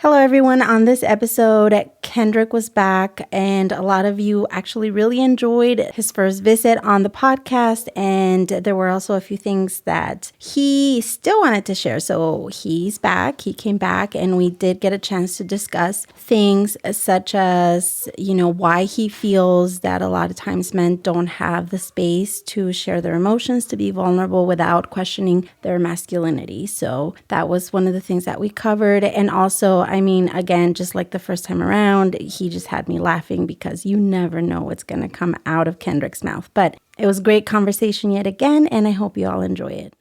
Hello, everyone. On this episode, Kendrick was back, and a lot of you actually really enjoyed his first visit on the podcast. And there were also a few things that he still wanted to share. So he's back. He came back, and we did get a chance to discuss things such as, why he feels that a lot of times men don't have the space to share their emotions, to be vulnerable without questioning their masculinity. So that was one of the things that we covered. And also, again, just like the first time around, he just had me laughing because you never know what's going to come out of Kendrick's mouth. But it was a great conversation yet again, and I hope you all enjoy it.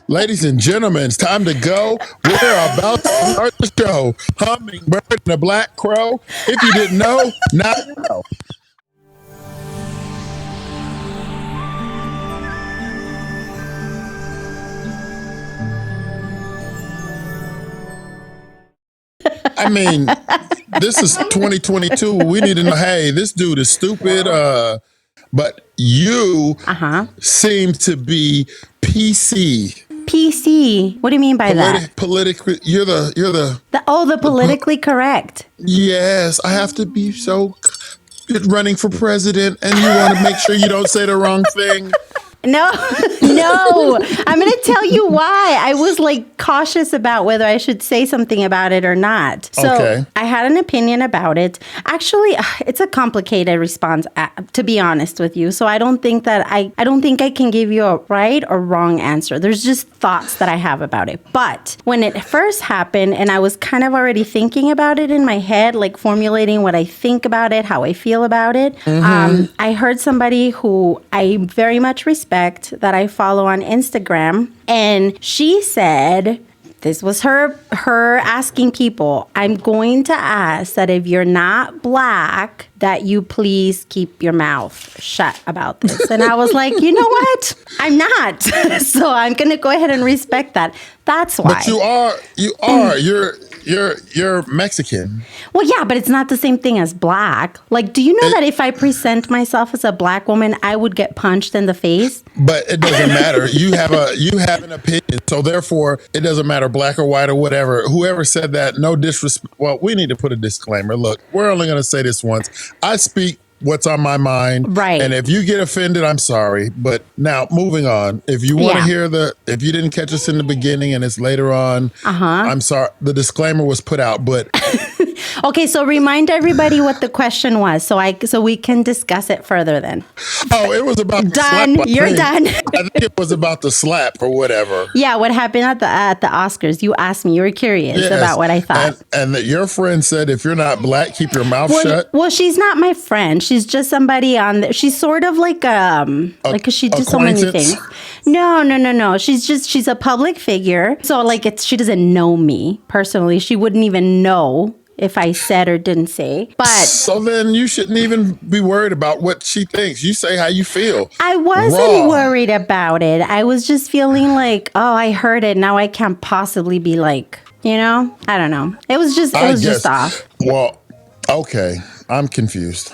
Ladies and gentlemen, it's time to go. We're about to start the show. Hummingbird and the Black Crow. If you didn't know, now you know. This is 2022. We need to know, hey, this dude is stupid. But you seem to be PC. PC. What do you mean by that? Politically, you're the politically correct. Yes, I have to be so running for president, and you want to make sure you don't say the wrong thing. No, I'm going to tell you why. I was cautious about whether I should say something about it or not. So I had an opinion about it. Actually, it's a complicated response, to be honest with you. So I don't think that I can give you a right or wrong answer. There's just thoughts that I have about it. But when it first happened and I was kind of already thinking about it in my head, formulating what I think about it, how I feel about it, I heard somebody who I very much respect that I follow on Instagram, and she said, this was her asking people, I'm going to ask that if you're not Black, that you please keep your mouth shut about this. And I was like, you know what? I'm not. So I'm going to go ahead and respect that. That's why. But you are. You're Mexican. Well, yeah, but it's not the same thing as Black. Do you know that if I present myself as a Black woman, I would get punched in the face? But it doesn't matter. You have an opinion. So therefore, it doesn't matter Black or white or whatever. Whoever said that, no disrespect. Well, we need to put a disclaimer. Look, we're only going to say this once. I speak what's on my mind. Right. And if you get offended, I'm sorry. But now moving on, if you want to hear if you didn't catch us in the beginning and it's later on, I'm sorry. The disclaimer was put out, but. Okay, so remind everybody what the question was so we can discuss it further then. Oh, it was about done. The slap. You're done. I think it was about the slap or whatever. Yeah, what happened at the Oscars? You asked me. You were curious about what I thought. And your friend said, if you're not Black, keep your mouth shut. Well, she's not my friend. She's just somebody she's sort of because she does so many things. No. She's a public figure. So she doesn't know me personally. She wouldn't even know if I said or didn't say. But so then you shouldn't even be worried about what she thinks. You say how you feel. I wasn't worried about it. I was just feeling I heard it. Now I can't possibly be I don't know. It was just off. Well, okay. I'm confused.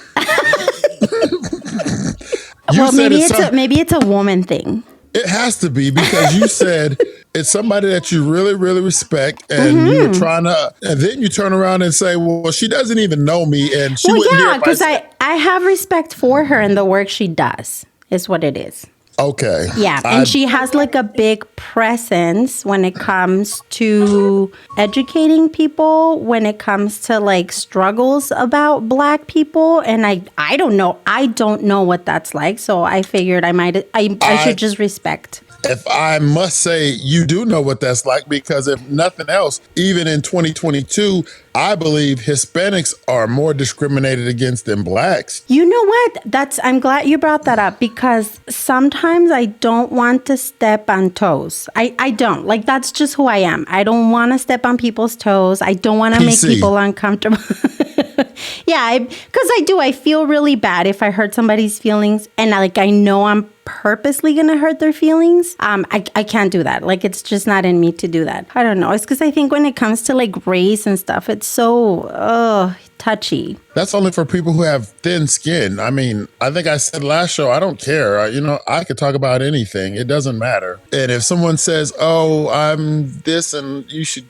Maybe it's a woman thing. It has to be, because you said it's somebody that you really, really respect, and you were trying to, and then you turn around and say, well, she doesn't even know me, and she wouldn't hear because I have respect for her and the work she does, is what it is. Okay. Yeah, and she has a big presence when it comes to educating people, when it comes to struggles about Black people, and I don't know what that's like, so I figured I should just respect. If I must say, you do know what that's like, because if nothing else, even in 2022, I believe Hispanics are more discriminated against than Blacks. You know what? I'm glad you brought that up, because sometimes I don't want to step on toes. I don't. That's just who I am. I don't want to step on people's toes. I don't want to make people uncomfortable. Yeah, because I do. I feel really bad if I hurt somebody's feelings, and I know I'm purposely going to hurt their feelings. I can't do that. It's just not in me to do that. I don't know. It's because I think when it comes to race and stuff, it's so touchy. That's only for people who have thin skin. I mean, I think I said last show, I don't care. I could talk about anything. It doesn't matter. And if someone says, oh, I'm this and you should,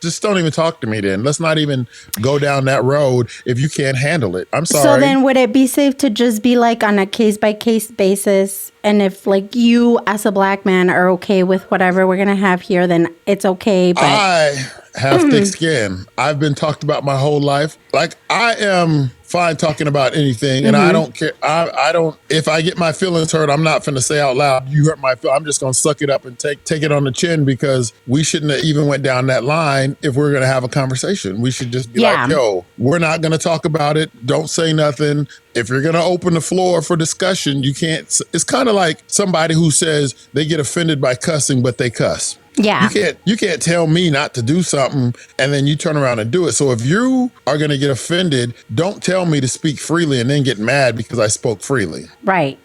just don't even talk to me then. Let's not even go down that road if you can't handle it. I'm sorry. So then would it be safe to just be like on a case by case basis? And if like you as a black man are okay with whatever we're going to have here, then it's okay. But I have thick skin. I've been talked about my whole life. Like I am fine talking about anything, and I don't care. I don't. If I get my feelings hurt, I'm not finna say out loud, "You hurt my feelings." I'm just gonna suck it up and take it on the chin, because we shouldn't have even went down that line. If we're gonna have a conversation, we should just be like, "Yo, we're not gonna talk about it. Don't say nothing." If you're going to open the floor for discussion, you can't. It's kind of like somebody who says they get offended by cussing, but they cuss. Yeah. You can't tell me not to do something and then you turn around and do it. So if you are going to get offended, don't tell me to speak freely and then get mad because I spoke freely. Right.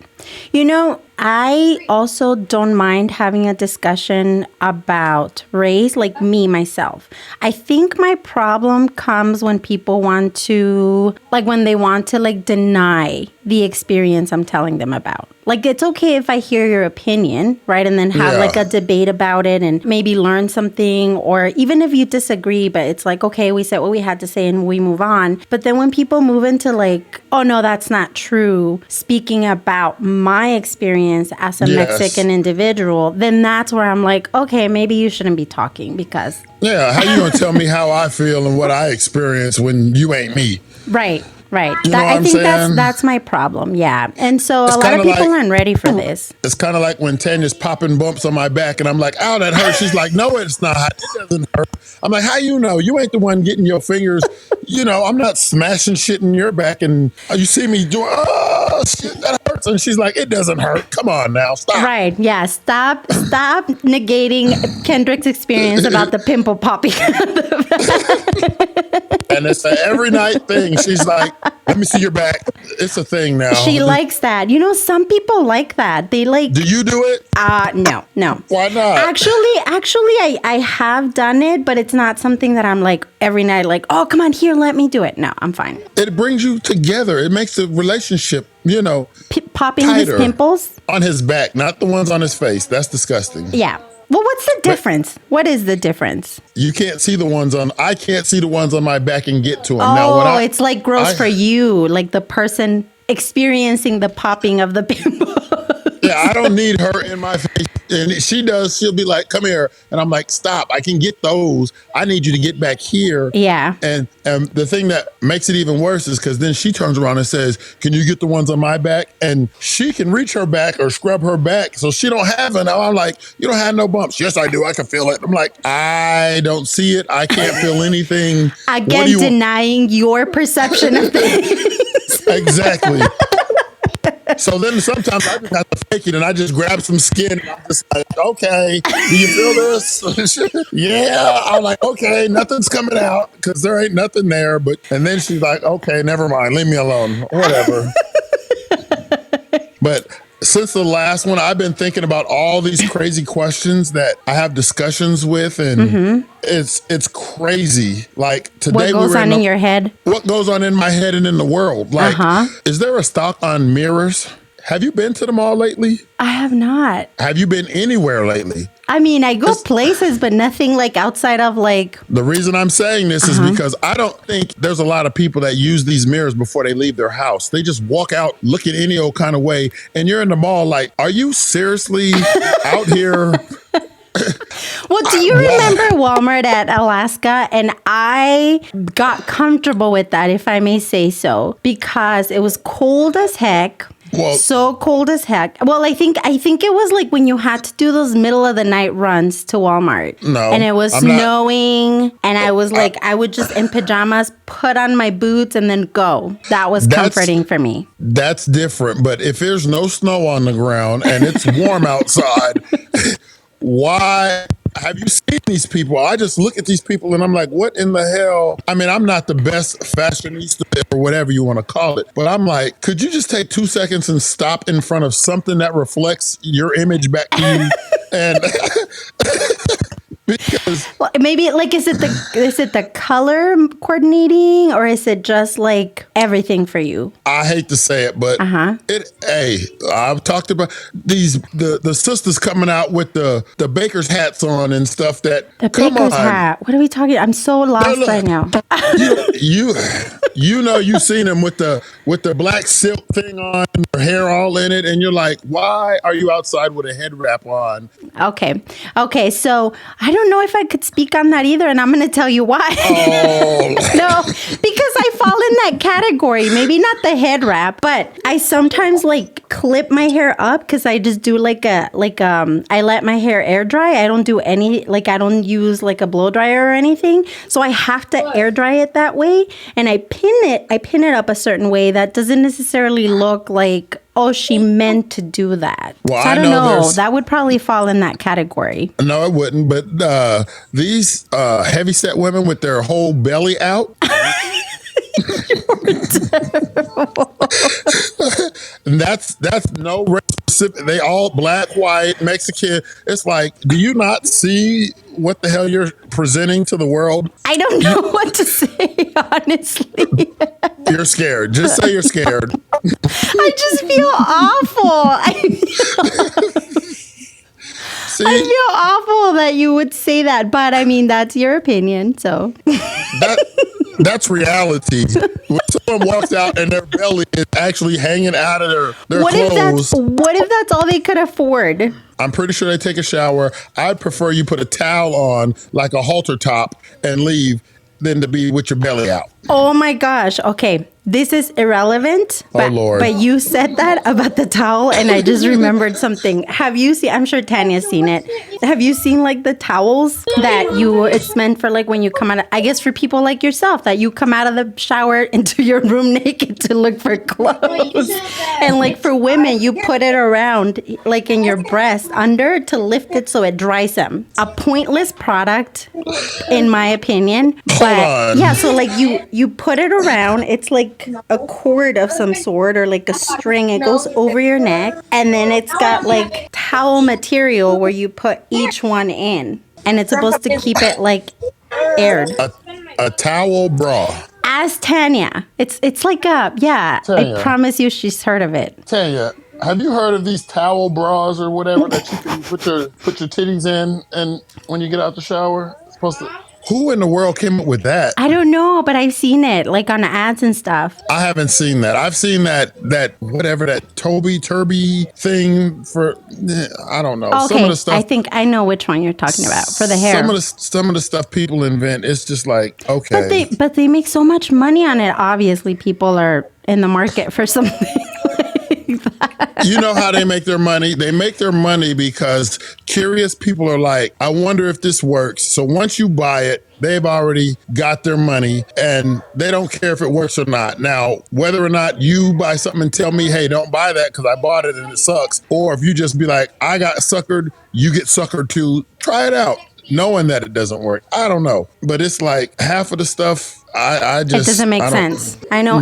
You know, I also don't mind having a discussion about race, like me, myself. I think my problem comes when people want to, when they want to deny the experience I'm telling them about. Like, it's okay if I hear your opinion, right? And then have a debate about it and maybe learn something, or even if you disagree, but it's like, okay, we said what we had to say and we move on. But then when people move into oh no, that's not true, speaking about my experience as a Mexican individual, then that's where I'm like, okay, maybe you shouldn't be talking because... Yeah, how you going to tell me how I feel and what I experience when you ain't me? Right. Right. You know I think saying? that's my problem. Yeah. And so a lot of people aren't ready for this. It's kind of like when Tanya's popping bumps on my back and I'm like, ow, that hurts. She's like, no, it's not. It doesn't hurt. I'm like, how you know? You ain't the one getting your fingers. I'm not smashing shit in your back and you see me doing, oh, shit, that hurts. And she's like, it doesn't hurt. Come on now. Stop. Right. Yeah. Stop negating Kendrick's experience about the pimple popping. And it's an every night thing. She's like, let me see your back. It's a thing now. She likes that. Some people like that. They like. Do you do it? No. Why not? Actually, I have done it, but it's not something that I'm like every night, like, oh, come on here, let me do it. No, I'm fine. It brings you together. It makes the relationship, popping tighter. His pimples? On his back, not the ones on his face. That's disgusting. Yeah. Well, what's the difference? What is the difference? You can't see the ones I can't see the ones on my back and get to them. Oh, it's like gross for you, like the person experiencing the popping of the pimple. Yeah, I don't need her in my face. And she'll be like, come here. And I'm like, stop, I can get those. I need you to get back here. Yeah. And the thing that makes it even worse is because then she turns around and says, can you get the ones on my back? And she can reach her back or scrub her back. So she don't have it. I'm like, you don't have no bumps. Yes, I do. I can feel it. I'm like, I don't see it. I can't feel anything. Again, denying your perception of things. Exactly. So then sometimes I just have to fake it and I just grab some skin and I'm just like, okay, do you feel this? Yeah. I'm like, okay, nothing's coming out because there ain't nothing there. And then she's like, okay, never mind. Leave me alone. Whatever. But since the last one, I've been thinking about all these crazy questions that I have discussions with, and it's crazy. Like today, what goes on in your head? What goes on in my head and in the world? Like, is there a stock on mirrors? Have you been to the mall lately? I have not. Have you been anywhere lately? I mean, I go places, but nothing like outside of like... The reason I'm saying this is because I don't think there's a lot of people that use these mirrors before they leave their house. They just walk out looking any old kind of way. And you're in the mall like, are you seriously out here... Well, do you remember Walmart at Alaska? And I got comfortable with that, if I may say so, because it was cold as heck. Well, so cold as heck. Well, I think it was like when you had to do those middle of the night runs to Walmart. No. And it was snowing. And I was like, I would just in pajamas put on my boots and then go. That was comforting for me. That's different. But if there's no snow on the ground and it's warm outside, why have you seen these people? I just look at these people and I'm like, what in the hell? I mean, I'm not the best fashionista or whatever you want to call it, but I'm like, could you just take 2 seconds and stop in front of something that reflects your image back to you? And Because well, maybe like is it the color coordinating, or is it just like everything for you? I hate to say it, but hey, I've talked about the sisters coming out with the baker's hats on and stuff. That The come baker's on, hat. What are we talking? I'm so lost look, right now. you know you've seen them with the black silk thing on, their hair all in it, and you're like, why are you outside with a head wrap on? Okay. So I don't know if I could speak on that either, and I'm going to tell you why. Oh. No, because I fall in that category. Maybe not the head wrap, but I sometimes like clip my hair up because I just do I let my hair air dry. I don't do I don't use like a blow dryer or anything. So I have to air dry it that way, and I pin it up a certain way that doesn't necessarily look like, oh, she meant to do that. Well, so I don't know. That would probably fall in that category. No, it wouldn't. But these heavyset women with their whole belly out. And that's no race specific. They all black, white, Mexican. It's like, do you not see what the hell you're presenting to the world? I don't know what to say, honestly. You're scared. Just say you're scared. I just feel awful. I feel awful that you would say that, but I mean, that's your opinion, so. That's reality. When someone walks out and their belly is actually hanging out of their clothes. What if that's all they could afford? I'm pretty sure they take a shower. I'd prefer you put a towel on, like a halter top, and leave than to be with your belly out. Oh my gosh. Okay. This is irrelevant. Oh, Lord. But you said that about the towel, and I just remembered something. Have you seen, I'm sure Tanya's seen it. Have you seen like the towels that it's meant for like when you come out of, I guess for people like yourself, that you come out of the shower into your room naked to look for clothes. And like for women, you put it around like in your breast under to lift it so it dries them. A pointless product, in my opinion. But yeah, so like you put it around, it's like a cord of some sort or like a string. It goes over your neck, and then it's got like towel material where you put each one in, and it's supposed to keep it like aired. A towel bra. Ask Tanya. It's like Tanya. I promise you she's heard of it. Tanya, have you heard of these towel bras or whatever that you can put your titties in, and when you get out the shower, it's supposed to. Who in the world came up with that? I don't know, but I've seen it like on ads and stuff. I haven't seen that. I've seen that whatever that Toby Turby thing for, I don't know. Okay, some of the stuff, I think I know which one you're talking about for the hair. Some of the stuff people invent, it's just like, okay. But they make so much money on it. Obviously, people are in the market for something like that. You know how they make their money? They make their money because curious people are like, I wonder if this works. So once you buy it, they've already got their money and they don't care if it works or not. Now, whether or not you buy something and tell me, hey, don't buy that because I bought it and it sucks. Or if you just be like, I got suckered, you get suckered too. Try it out. Knowing that it doesn't work. I don't know. But it's like half of the stuff, I just... It doesn't make sense. I know.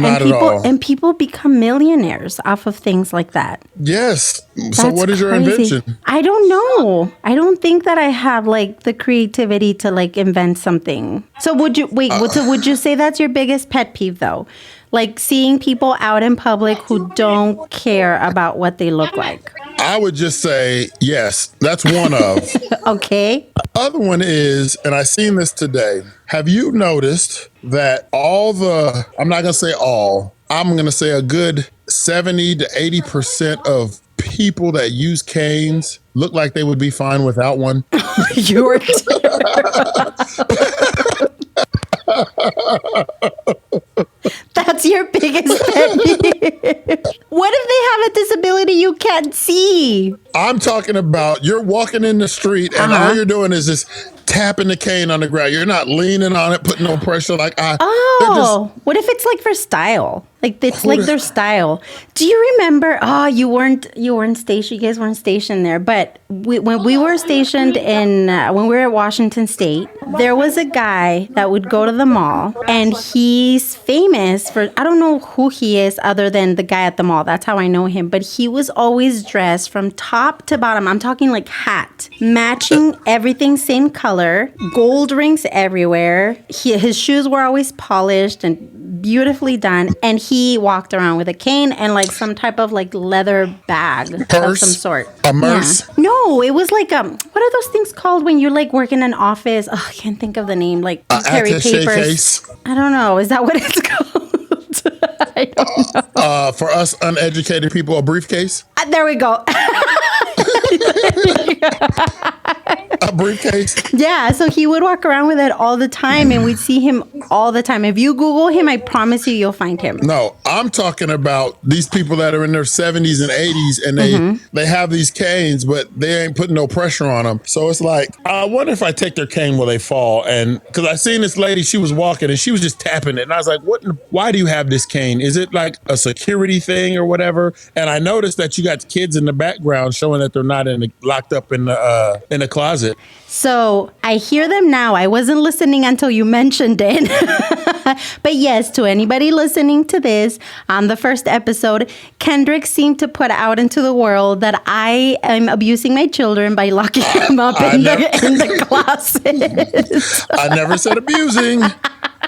And people become millionaires off of things like that. Yes. So what is your invention? I don't know. I don't think that I have like the creativity to like invent something. So would you say that's your biggest pet peeve though? Like seeing people out in public who don't care about what they look like. I would just say, yes, that's one of. Okay. Other one is, and I seen this today, have you noticed that I'm not going to say all, I'm going to say a good 70 to 80% of people that use canes look like they would be fine without one? You're That's your biggest pet peeve. What if they have a disability you can't see? I'm talking about you're walking in the street and all you're doing is just tapping the cane on the ground. You're not leaning on it, putting no pressure. What if it's like for style? Like it's like their style. Do you remember? Oh, you weren't stationed. You guys weren't stationed there. But when we were stationed when we were at Washington State, there was a guy that would go to the mall, and he's famous for, I don't know who he is other than the guy at the mall. That's how I know him. But he was always dressed from top to bottom. I'm talking like hat, matching everything, same color, gold rings everywhere. His shoes were always polished and beautifully done. And he walked around with a cane and like some type of like leather bag purse, of some sort. A purse? Yeah. No, it was like what are those things called when you like work in an office? Oh, I can't think of the name. Like carry papers. Case? I don't know. Is that what it's called? I don't know. For us uneducated people, a briefcase? There we go. A briefcase? Yeah, so he would walk around with it all the time, and we'd see him all the time. If you Google him, I promise you'll find him. No, I'm talking about these people that are in their 70s and 80s, and they have these canes, but they ain't putting no pressure on them. So it's like, I wonder if I take their cane, will they fall? And because I seen this lady, she was walking, and she was just tapping it. And I was like, why do you have this cane? Is it like a security thing or whatever? And I noticed that you got kids in the background showing that they're not locked up in the closet. So I hear them now. I wasn't listening until you mentioned it. But yes, to anybody listening to this, on the first episode, Kendrick seemed to put out into the world that I am abusing my children by locking them up in the closet. I never said abusing.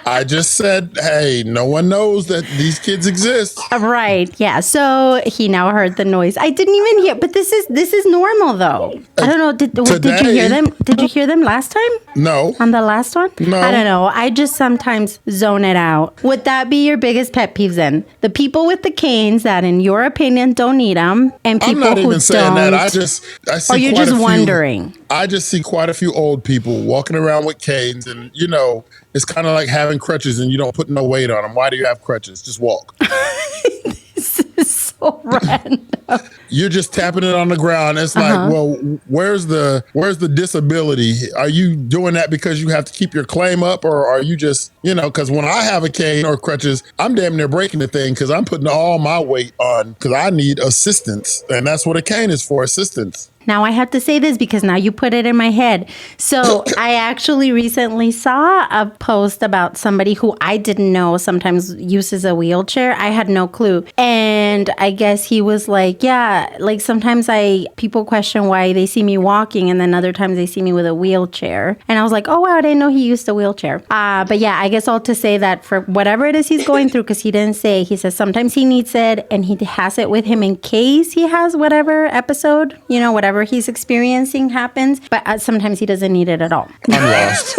I just said, hey, no one knows that these kids exist. Right. Yeah. So he now heard the noise. I didn't even hear, but this is normal though. I don't know. Did you hear them? Did you hear them last time? No. On the last one? No. I don't know. I just sometimes zone it out. Would that be your biggest pet peeves then? The people with the canes that, in your opinion, don't need them, and people who don't. I'm not even saying that. I see. Or you're just wondering. I just see quite a few old people walking around with canes, and it's kind of like having crutches and you don't put no weight on them. Why do you have crutches? Just walk. This is so random. You're just tapping it on the ground. It's like, well, where's the disability? Are you doing that because you have to keep your claim up, or are you just, because when I have a cane or crutches, I'm damn near breaking the thing because I'm putting all my weight on because I need assistance. And that's what a cane is for, assistance. Now I have to say this because now you put it in my head. So I actually recently saw a post about somebody who I didn't know sometimes uses a wheelchair. I had no clue. And I guess he was like, yeah, like sometimes people question why they see me walking, and then other times they see me with a wheelchair. And I was like, oh wow, I didn't know he used a wheelchair. But yeah, I guess all to say that for whatever it is he's going through, because he didn't say, he says sometimes he needs it and he has it with him in case he has whatever episode, whatever he's experiencing happens, but sometimes he doesn't need it at all. I'm lost.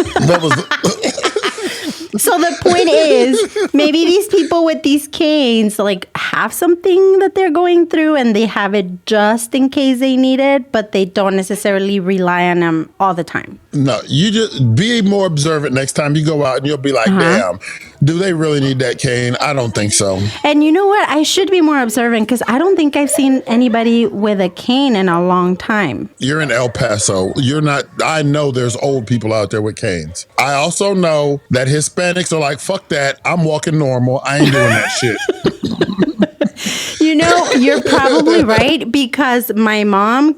So the point is, maybe these people with these canes like have something that they're going through and they have it just in case they need it, but they don't necessarily rely on them all the time. No, you just be more observant next time you go out and you'll be like, damn, do they really need that cane? I don't think so. And you know what? I should be more observant because I don't think I've seen anybody with a cane in a long time. You're in El Paso. You're not. I know there's old people out there with canes. I also know that Hispanics are like, fuck that. I'm walking normal. I ain't doing that shit. You're probably right, because my mom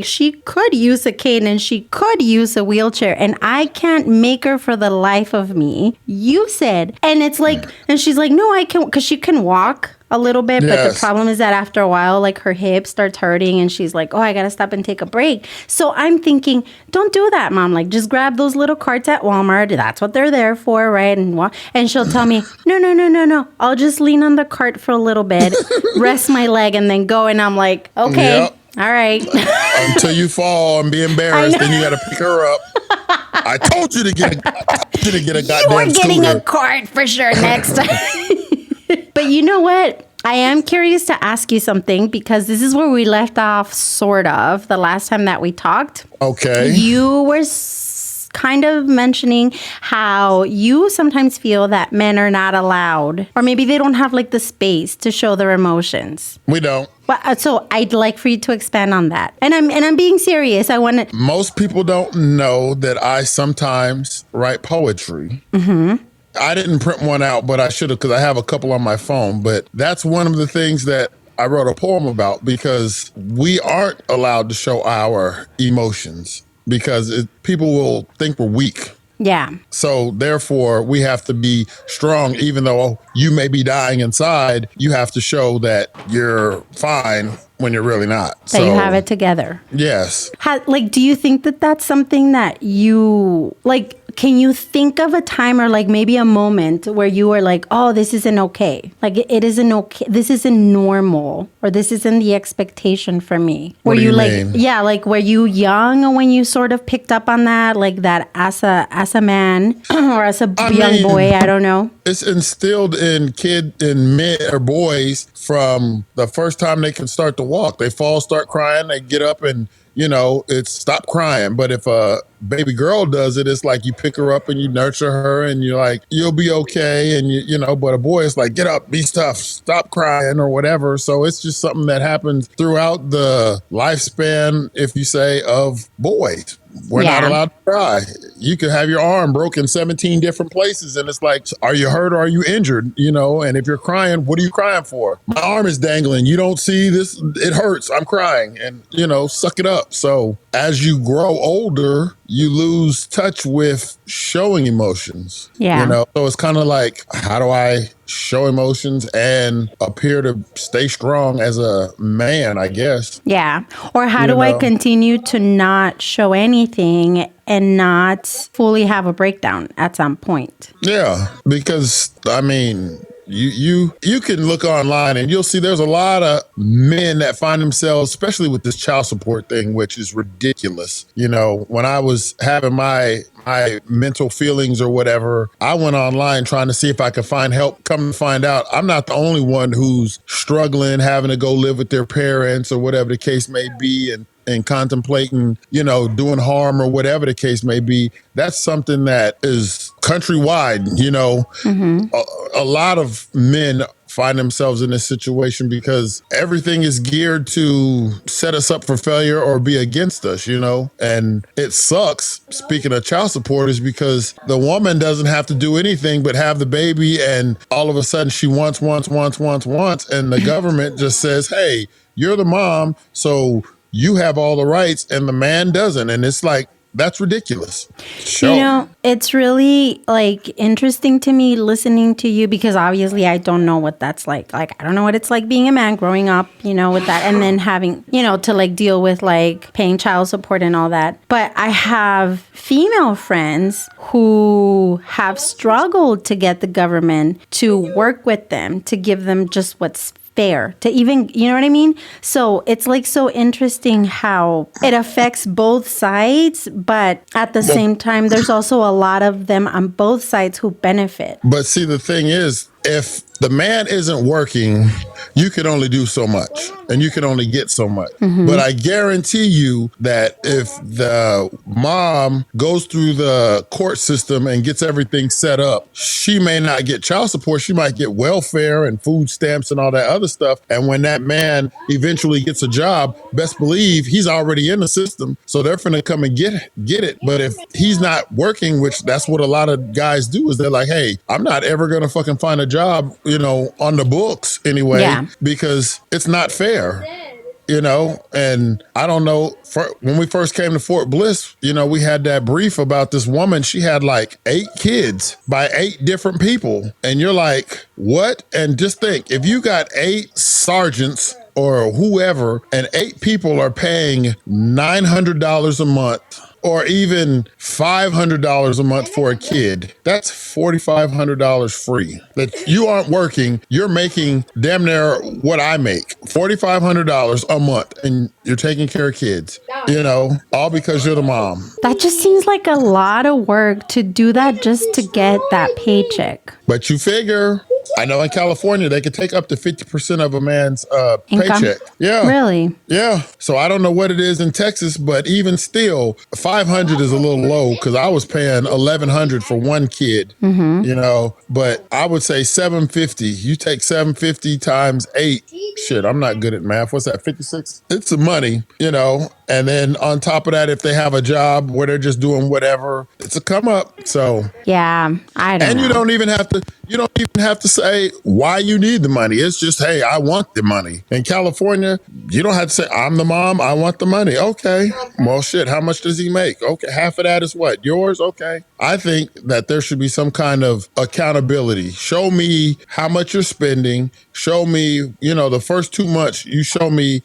she could use a cane and she could use a wheelchair, and I can't make her for the life of me use it. And it's like, and she's like, no, I can, because she can walk a little bit, but the problem is that after a while, like her hip starts hurting and she's like, oh, I gotta stop and take a break. So I'm thinking, don't do that, Mom. Like, just grab those little carts at Walmart. That's what they're there for, right? And she'll tell me, no. I'll just lean on the cart for a little bit, rest my leg, and then go. And I'm like, okay. Yep. All right. Until you fall and be embarrassed, then you got to pick her up. I told you to get a goddamn You are getting scooter. A cart for sure next time. But you know what? I am curious to ask you something, because this is where we left off, sort of, the last time that we talked. Okay. You were kind of mentioning how you sometimes feel that men are not allowed, or maybe they don't have like the space to show their emotions. We don't. So I'd like for you to expand on that. And I'm being serious. I want to. Most people don't know that I sometimes write poetry. Mm-hmm. I didn't print one out, but I should have, because I have a couple on my phone. But that's one of the things that I wrote a poem about, because we aren't allowed to show our emotions because people will think we're weak. Yeah. So therefore, we have to be strong. Even though you may be dying inside, you have to show that you're fine when you're really not. That you have it together. Yes. Do you think that that's something that you, can you think of a time or maybe a moment where you were like, oh, this isn't okay. It isn't okay. This isn't normal, or this isn't the expectation for me. What do you mean? Yeah, were you young when you sort of picked up on that? That as a man or as a young boy, I don't know. It's instilled in men or boys from the first time they can start to walk. They fall, start crying, they get up and, it's stop crying. But if a baby girl does it, it's like you pick her up and you nurture her and you're like, you'll be okay. And but a boy is like, get up, be tough, stop crying or whatever. So it's just something that happens throughout the lifespan, if you say, of boys. We're not allowed to cry. You could have your arm broken 17 different places and it's like, are you hurt or are you injured? And if you're crying, what are you crying for? My arm is dangling. You don't see this? It hurts. I'm crying. And, suck it up. So as you grow older, you lose touch with showing emotions. Yeah. So it's kind of like, how do I show emotions and appear to stay strong as a man, I guess? Yeah. Or how do I continue to not show anything and not fully have a breakdown at some point? Yeah, because you can look online and you'll see there's a lot of men that find themselves, especially with this child support thing, which is ridiculous. When I was having my mental feelings or whatever, I went online trying to see if I could find help. Come to find out, I'm not the only one who's struggling, having to go live with their parents or whatever the case may be, and contemplating, doing harm or whatever the case may be. That's something that is countrywide. A lot of men find themselves in this situation because everything is geared to set us up for failure or be against us, and it sucks. Speaking of child support, is because the woman doesn't have to do anything but have the baby, and all of a sudden she wants, and the government just says, hey, you're the mom, so you have all the rights and the man doesn't. And it's like, that's ridiculous. Sure. It's really interesting to me listening to you, because obviously I don't know what that's like. I don't know what it's like being a man growing up, with that, and then having, to deal with paying child support and all that. But I have female friends who have struggled to get the government to work with them, to give them just what's fair, to even, you know what I mean? So it's so interesting how it affects both sides, but at the same time, there's also a lot of them on both sides who benefit. But see, the thing is, if the man isn't working, you can only do so much and you can only get so much. Mm-hmm. But I guarantee you that if the mom goes through the court system and gets everything set up, she may not get child support. She might get welfare and food stamps and all that other stuff. And when that man eventually gets a job, best believe he's already in the system. So they're finna come and get it. But if he's not working, which that's what a lot of guys do, is they're like, hey, I'm not ever gonna fucking find a job, on the books anyway, because it's not fair, and I don't know, when we first came to Fort Bliss, we had that brief about this woman. She had 8 kids by 8 different people. And you're like, what? And just think, if you got 8 sergeants or whoever, and 8 people are paying $900 a month, or even $500 a month for a kid, that's $4,500 free. That you aren't working, you're making damn near what I make, $4,500 a month, and you're taking care of kids, all because you're the mom. That just seems like a lot of work to do that just to get that paycheck. But you figure I know in California, they could take up to 50% of a man's income? paycheck. Yeah. Really? Yeah. So I don't know what it is in Texas, but even still, 500 is a little low because I was paying 1,100 for one kid, but I would say 750. You take 750 times 8. Shit, I'm not good at math. What's that, 56? It's some money, and then on top of that, if they have a job where they're just doing whatever, it's a come up. So yeah, I don't know. And you don't even have to say why you need the money. It's just, hey, I want the money. In California, you don't have to say, I'm the mom, I want the money. Okay. Well, shit, how much does he make? Okay, half of that is what? Yours? Okay. I think that there should be some kind of accountability. Show me how much you're spending. Show me, the first 2 months, you show me,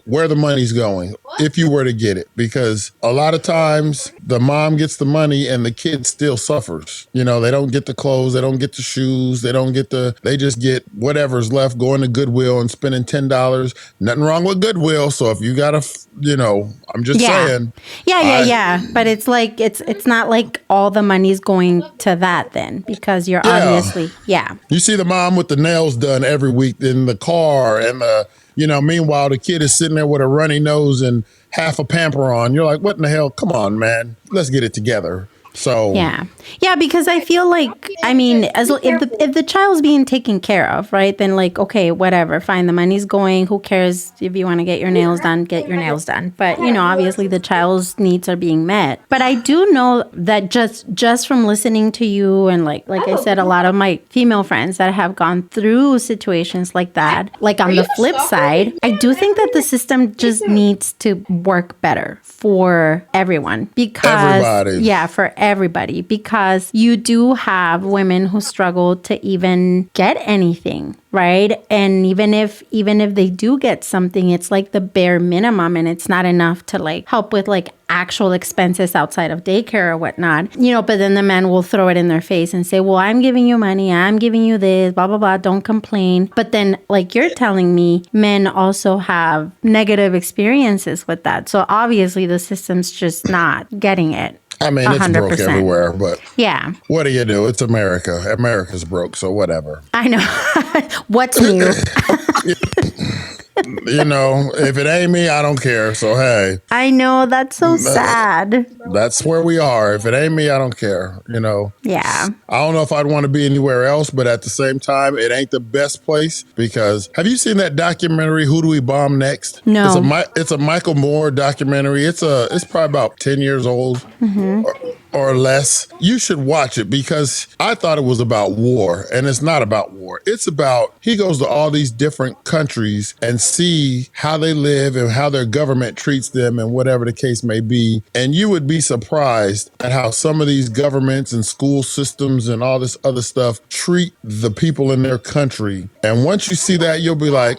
where the money's going if you were to get it. Because a lot of times the mom gets the money and the kid still suffers. They don't get the clothes, they don't get the shoes, they just get whatever's left, going to Goodwill and spending $10. Nothing wrong with Goodwill. So if you got I'm just saying. Yeah. But it's like, it's not like all the money's going to that then, because you're obviously, You see the mom with the nails done every week in the car and meanwhile the kid is sitting there with a runny nose and half a pamper on. You're like, what in the hell? Come on, man. Let's get it together. So yeah, because I feel like, if the child's being taken care of, right, then like, okay, whatever, fine, the money's going. Who cares if you want to get your nails done? Get your nails done. But obviously the child's needs are being met. But I do know that just from listening to you and like I said, a lot of my female friends that have gone through situations like that, like on the flip side, I do think that the system just needs to work better for everyone for everybody, because you do have women who struggle to even get anything, right? And even if they do get something, it's like the bare minimum, and it's not enough to like help with like actual expenses outside of daycare or whatnot, but then the man will throw it in their face and say, well, I'm giving you money, I'm giving you this, blah, blah, blah, don't complain. But then like you're telling me, men also have negative experiences with that. So obviously the system's just not getting it. I mean, 100%. It's broke everywhere, but what do you do? It's America. America's broke, so whatever. I know. What's new? If it ain't me, I don't care. So, hey. I know. That's so sad. That's where we are. If it ain't me, I don't care. Yeah. I don't know if I'd want to be anywhere else, but at the same time, it ain't the best place because have you seen that documentary, Who Do We Bomb Next? No. It's a Michael Moore documentary. It's probably about 10 years old. Mm-hmm. Or less. You should watch it because I thought it was about war, and it's not about war. It's about, he goes to all these different countries and see how they live and how their government treats them and whatever the case may be. And you would be surprised at how some of these governments and school systems and all this other stuff treat the people in their country. And once you see that, you'll be like,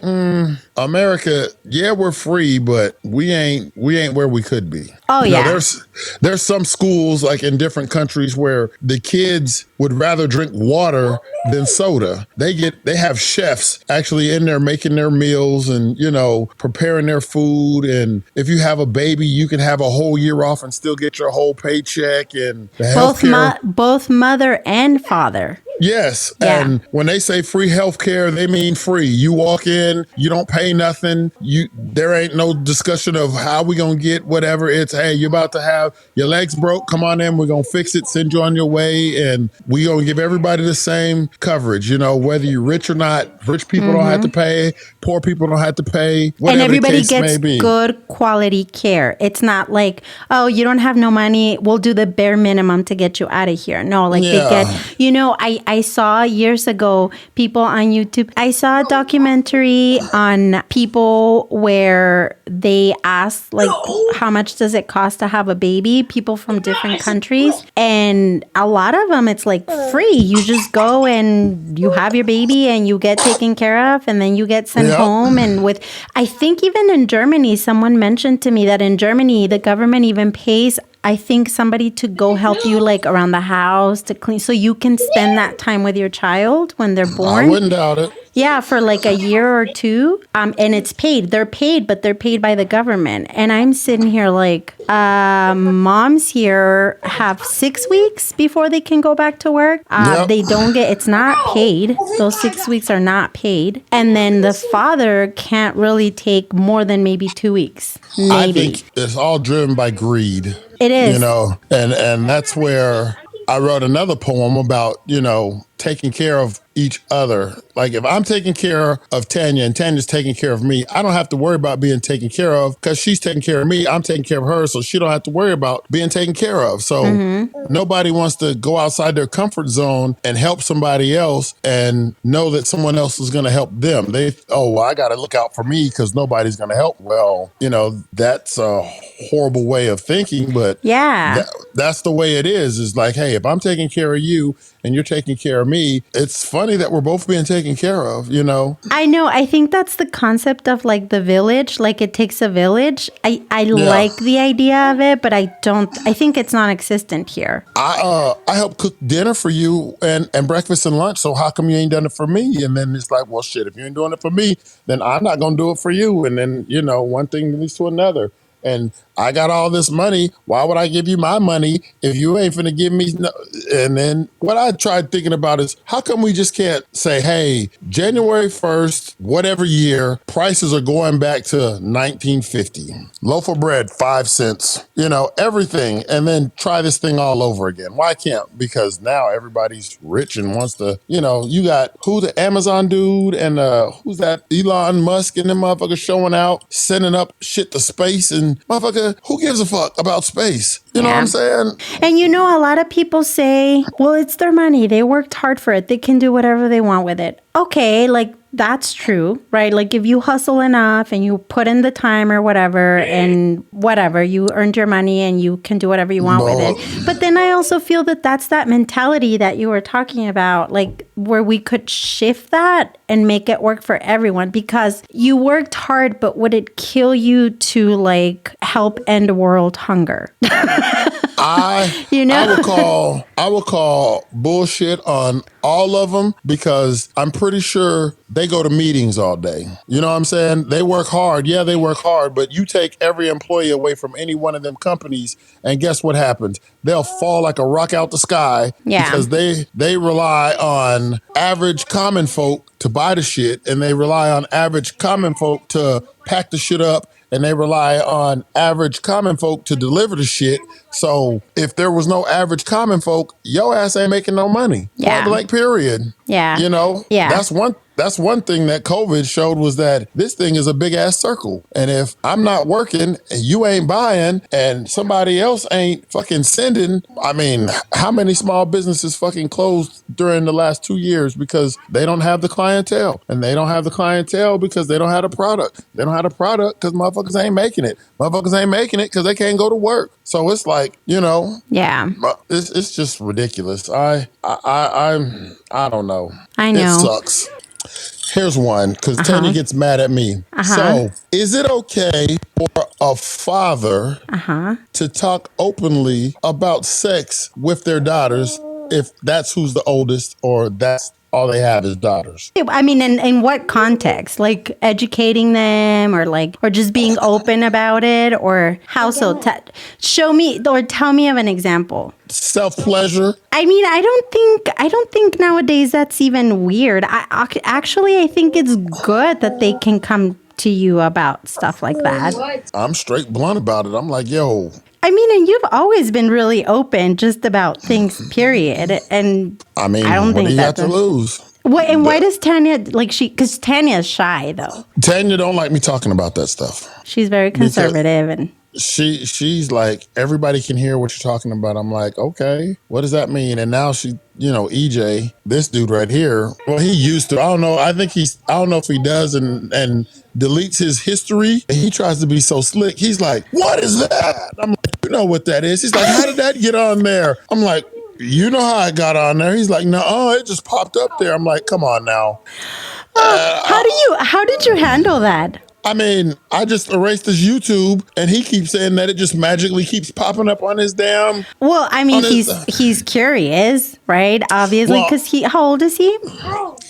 America, yeah, we're free, but we ain't where we could be. Oh, yeah. There's some schools like in different countries where the kids would rather drink water than soda. They have chefs actually in there making their meals and, preparing their food. And if you have a baby, you can have a whole year off and still get your whole paycheck and the healthcare. Both mother and father. Yes. Yeah. And when they say free healthcare, they mean free. You walk in, you don't pay nothing. There ain't no discussion of how we going to get whatever. It's, hey, you're about to have your legs broke. Come on in. We're going to fix it, send you on your way. And we going to give everybody the same coverage, whether you're rich or not. Rich people don't have to pay. Poor people don't have to pay. And everybody gets good quality care. It's not like, oh, you don't have no money, we'll do the bare minimum to get you out of here. No, like they get, I saw years ago people on YouTube. I saw a documentary on people where they asked like, how much does it cost to have a baby? People from different countries. And a lot of them, it's like free. You just go and you have your baby and you get taken care of and then you get sent home. And I think even in Germany, someone mentioned to me that in Germany, the government even pays, I think, somebody to go help you like around the house to clean so you can spend that time with your child when they're born. I wouldn't doubt it. Yeah, for like a year or two. And it's paid. They're paid, but they're paid by the government. And I'm sitting here like, moms here have 6 weeks before they can go back to work. They don't get, it's not paid. Those 6 weeks are not paid. And then the father can't really take more than maybe 2 weeks. Maybe. I think it's all driven by greed. It is. You know, and that's where I wrote another poem about, you know, taking care of each other. Like if I'm taking care of Tanya and Tanya's taking care of me, I don't have to worry about being taken care of because she's taking care of me. I'm taking care of her, so she don't have to worry about being taken care of. So nobody wants to go outside their comfort zone and help somebody else and know that someone else is going to help them. I got to look out for me because nobody's going to help. Well, you know, that's a horrible way of thinking, but that's the way it is. It's like, hey, if I'm taking care of you and you're taking care of me, it's funny that we're both being taken care of, you know? I know. I think that's the concept of like the village, like it takes a village. I like the idea of it, but I think it's non-existent here. I help cook dinner for you and breakfast and lunch, so how come you ain't done it for me? And then it's like, well, shit, if you ain't doing it for me, then I'm not going to do it for you. And then, you know, one thing leads to another. And I got all this money. Why would I give you my money if you ain't finna give me? No? And then what I tried thinking about is how come we just can't say, hey, January 1st, whatever year, prices are going back to 1950. Loaf of bread, 5 cents, you know, everything. And then try this thing all over again. Why can't? Because now everybody's rich and wants to, you know, you got the Amazon dude and who's that? Elon Musk and them motherfuckers showing out, sending up shit to space and motherfucker, who gives a fuck about space? You know what I'm saying? And you know, a lot of people say, well, it's their money. They worked hard for it. They can do whatever they want with it. Okay, like that's true, right? Like if you hustle enough and you put in the time or whatever and whatever, you earned your money and you can do whatever you want with it. But then I also feel that that's that mentality that you were talking about, like where we could shift that and make it work for everyone because you worked hard, but would it kill you to like help end world hunger? I would call bullshit on all of them because I'm pretty sure they go to meetings all day. You know what I'm saying? They work hard. Yeah, they work hard, but you take every employee away from any one of them companies and guess what happens? They'll fall like a rock out the sky because they rely on average common folk to buy the shit and they rely on average common folk to pack the shit up and they rely on average common folk to deliver the shit. So if there was no average common folk, your ass ain't making no money. Point blank, period. Yeah. You know? Yeah. That's one thing that COVID showed was that this thing is a big ass circle. And if I'm not working and you ain't buying and somebody else ain't fucking sending, I mean, how many small businesses fucking closed during the last 2 years because they don't have the clientele? And they don't have the clientele because they don't have a product. They don't have a product because motherfuckers ain't making it. Motherfuckers ain't making it because they can't go to work. So it's like, you know, it's just ridiculous. I don't know. I know. It sucks. Here's one, because Tanya gets mad at me. So, is it okay for a father to talk openly about sex with their daughters if that's who's the oldest or that's all they have is daughters? I mean, in what context? Like educating them or just being open about it or how so? Show me or tell me of an example. Self-pleasure. I mean, I don't think nowadays that's even weird. I think it's good that they can come to you about stuff like that. I'm straight blunt about it. I'm like, yo. I mean, and you've always been really open just about things, period. And I mean, I don't think what do you got to lose? Why does Tanya, because Tanya's shy, though. Tanya don't like me talking about that stuff. She's very conservative and... She's like, everybody can hear what you're talking about. I'm like, okay, what does that mean? And now she, you know, EJ, this dude right here, well, he used to, I don't know if he does and deletes his history. And he tries to be so slick. He's like, what is that? I'm like, you know what that is. He's like, how did that get on there? I'm like, you know how it got on there. He's like, no, it just popped up there. I'm like, come on now. How did you handle that? I mean, I just erased his YouTube, and he keeps saying that it just magically keeps popping up on his damn. Well, I mean, he's curious, right? Obviously, because how old is he?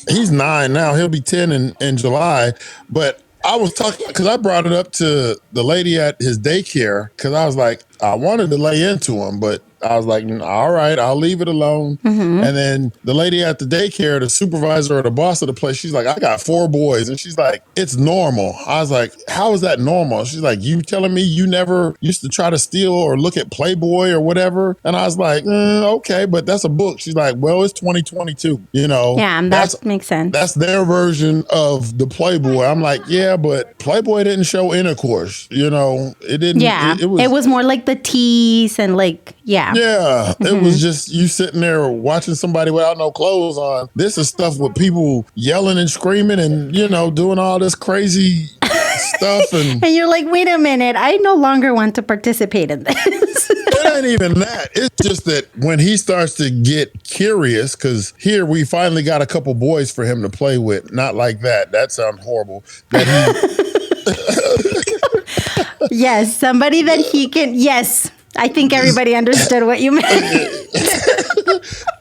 He's 9 now. He'll be 10 in July. But I was talking because I brought it up to the lady at his daycare because I was like, I wanted to lay into him, but I was like, all right, I'll leave it alone. Mm-hmm. And then the lady at the daycare, the supervisor or the boss of the place, she's like, I got 4 boys. And she's like, it's normal. I was like, how is that normal? She's like, you telling me you never used to try to steal or look at Playboy or whatever? And I was like, okay, but that's a book. She's like, well, it's 2022, you know? Yeah, that makes sense. That's their version of the Playboy. I'm like, yeah, but Playboy didn't show intercourse, you know? It didn't. Yeah, it was more like the tease and like, yeah. Yeah, it was just you sitting there watching somebody without no clothes on. This is stuff with people yelling and screaming and, you know, doing all this crazy stuff. And you're like, wait a minute, I no longer want to participate in this. It ain't even that. It's just that when he starts to get curious, because here we finally got a couple boys for him to play with. Not like that. That sounds horrible. Yes, somebody that he can. Yes, I think everybody understood what you meant.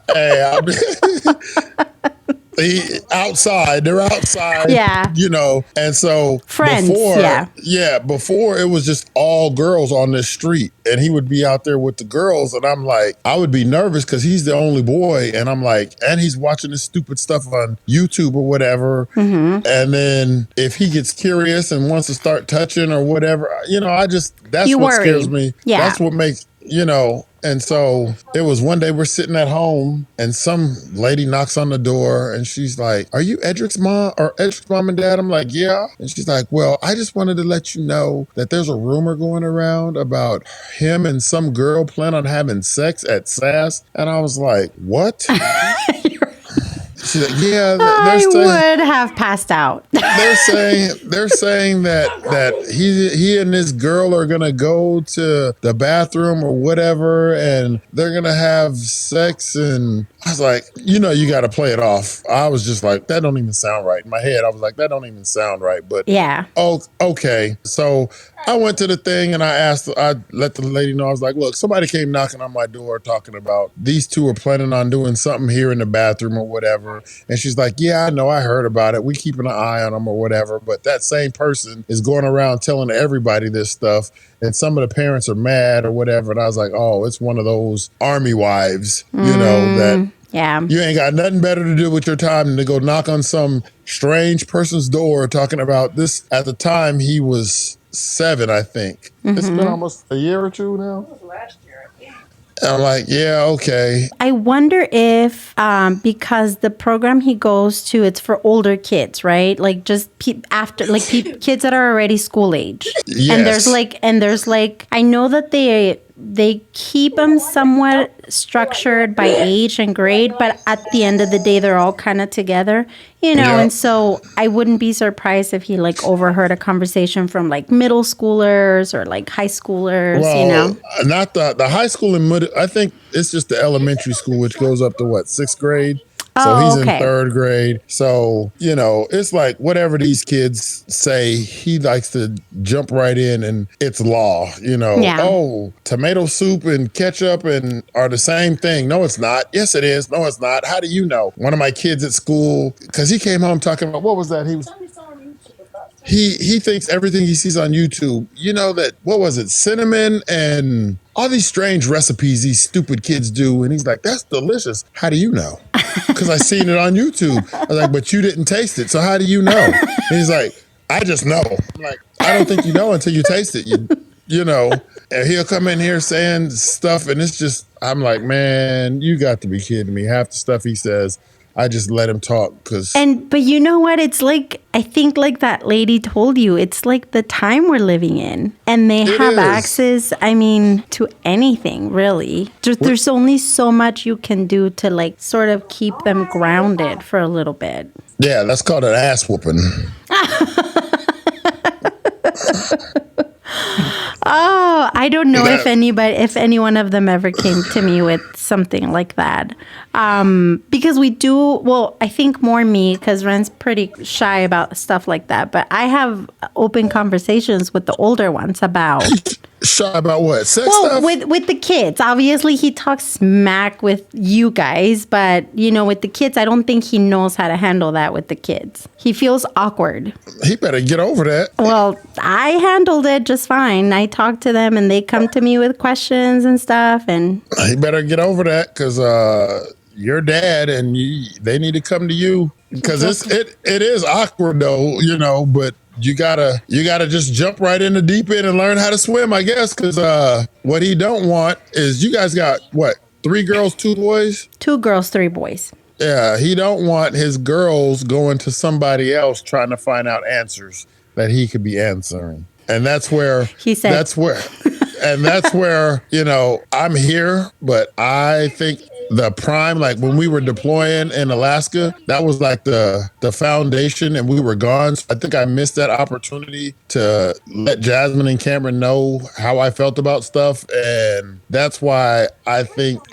Hey, they're outside, yeah, you know, and so friends, before it was just all girls on this street, and he would be out there with the girls, and I'm like, I would be nervous because he's the only boy, and I'm like, and he's watching this stupid stuff on YouTube or whatever, and then if he gets curious and wants to start touching or whatever, you know, that's what scares me. Yeah, that's what makes, you know. And so it was one day we're sitting at home and some lady knocks on the door and she's like, are you Edric's mom or Edric's mom and dad? I'm like, yeah. And she's like, well, I just wanted to let you know that there's a rumor going around about him and some girl plan on having sex at SAS. And I was like, what? She's like, yeah, I would have passed out. they're saying that he and this girl are gonna go to the bathroom or whatever, and they're gonna have sex. And I was like, you know, you got to play it off. I was just like, that don't even sound right. In my head, I was like, that don't even sound right. But yeah, oh, okay. So I went to the thing and I let the lady know. I was like, look, somebody came knocking on my door talking about these two are planning on doing something here in the bathroom or whatever. And she's like, yeah, I know, I heard about it. We keeping an eye on them or whatever. But that same person is going around telling everybody this stuff. And some of the parents are mad or whatever. And I was like, oh, it's one of those army wives, you know, that you ain't got nothing better to do with your time than to go knock on some strange person's door talking about this. At the time, he was 7, I think. It's been almost a year or 2 now. It was last year, I think. I'm like, yeah, okay. I wonder if because the program he goes to, it's for older kids, right? Like just kids that are already school age. Yes. And there's like I know that they keep them somewhat structured by age and grade, but at the end of the day, they're all kind of together, you know? Yeah. And so I wouldn't be surprised if he like overheard a conversation from like middle schoolers or like high schoolers, you know? Not the high school and middle. I think it's just the elementary school, which goes up to 6th grade. So he's in 3rd grade. So, you know, it's like whatever these kids say, he likes to jump right in and it's law, you know. Yeah. Oh, tomato soup and ketchup are the same thing. No, it's not. Yes, it is. No, it's not. How do you know? One of my kids at school, because he came home talking about, what was that? He thinks everything he sees on YouTube, you know, that, what was it, cinnamon and all these strange recipes these stupid kids do. And he's like, that's delicious. How do you know? Because I seen it on YouTube. I was like, but you didn't taste it. So how do you know? And he's like, I just know. I'm like, I don't think you know until you taste it. You know, and he'll come in here saying stuff. And it's just, I'm like, man, you got to be kidding me. Half the stuff he says, I just let him talk but you know what? It's like, I think like that lady told you, it's like the time we're living in and they have access, I mean, to anything really. There's only so much you can do to like sort of keep them grounded for a little bit. Yeah, that's called an ass whooping. Oh, I don't know if any one of them ever came to me with something like that. Because I think more me, because Ren's pretty shy about stuff like that. But I have open conversations with the older ones about Shy about what? Sex stuff? With the kids. Obviously, he talks smack with you guys, but, with the kids, I don't think he knows how to handle that with the kids. He feels awkward. He better get over that. Well, I handled it just fine. I talk to them, and they come to me with questions and stuff, and... He better get over that, because your dad, and they need to come to you. Because it is awkward, though, but... You gotta just jump right in the deep end and learn how to swim, I guess, because what he don't want is you guys got, what, 3 girls, 2 boys? 2 girls, 3 boys. Yeah, he don't want his girls going to somebody else trying to find out answers that he could be answering. And that's where... He said... That's where... And that's where, I'm here, but I think... The prime, like when we were deploying in Alaska, that was like the foundation, and we were gone. So I think I missed that opportunity to let Jasmine and Cameron know how I felt about stuff. And that's why I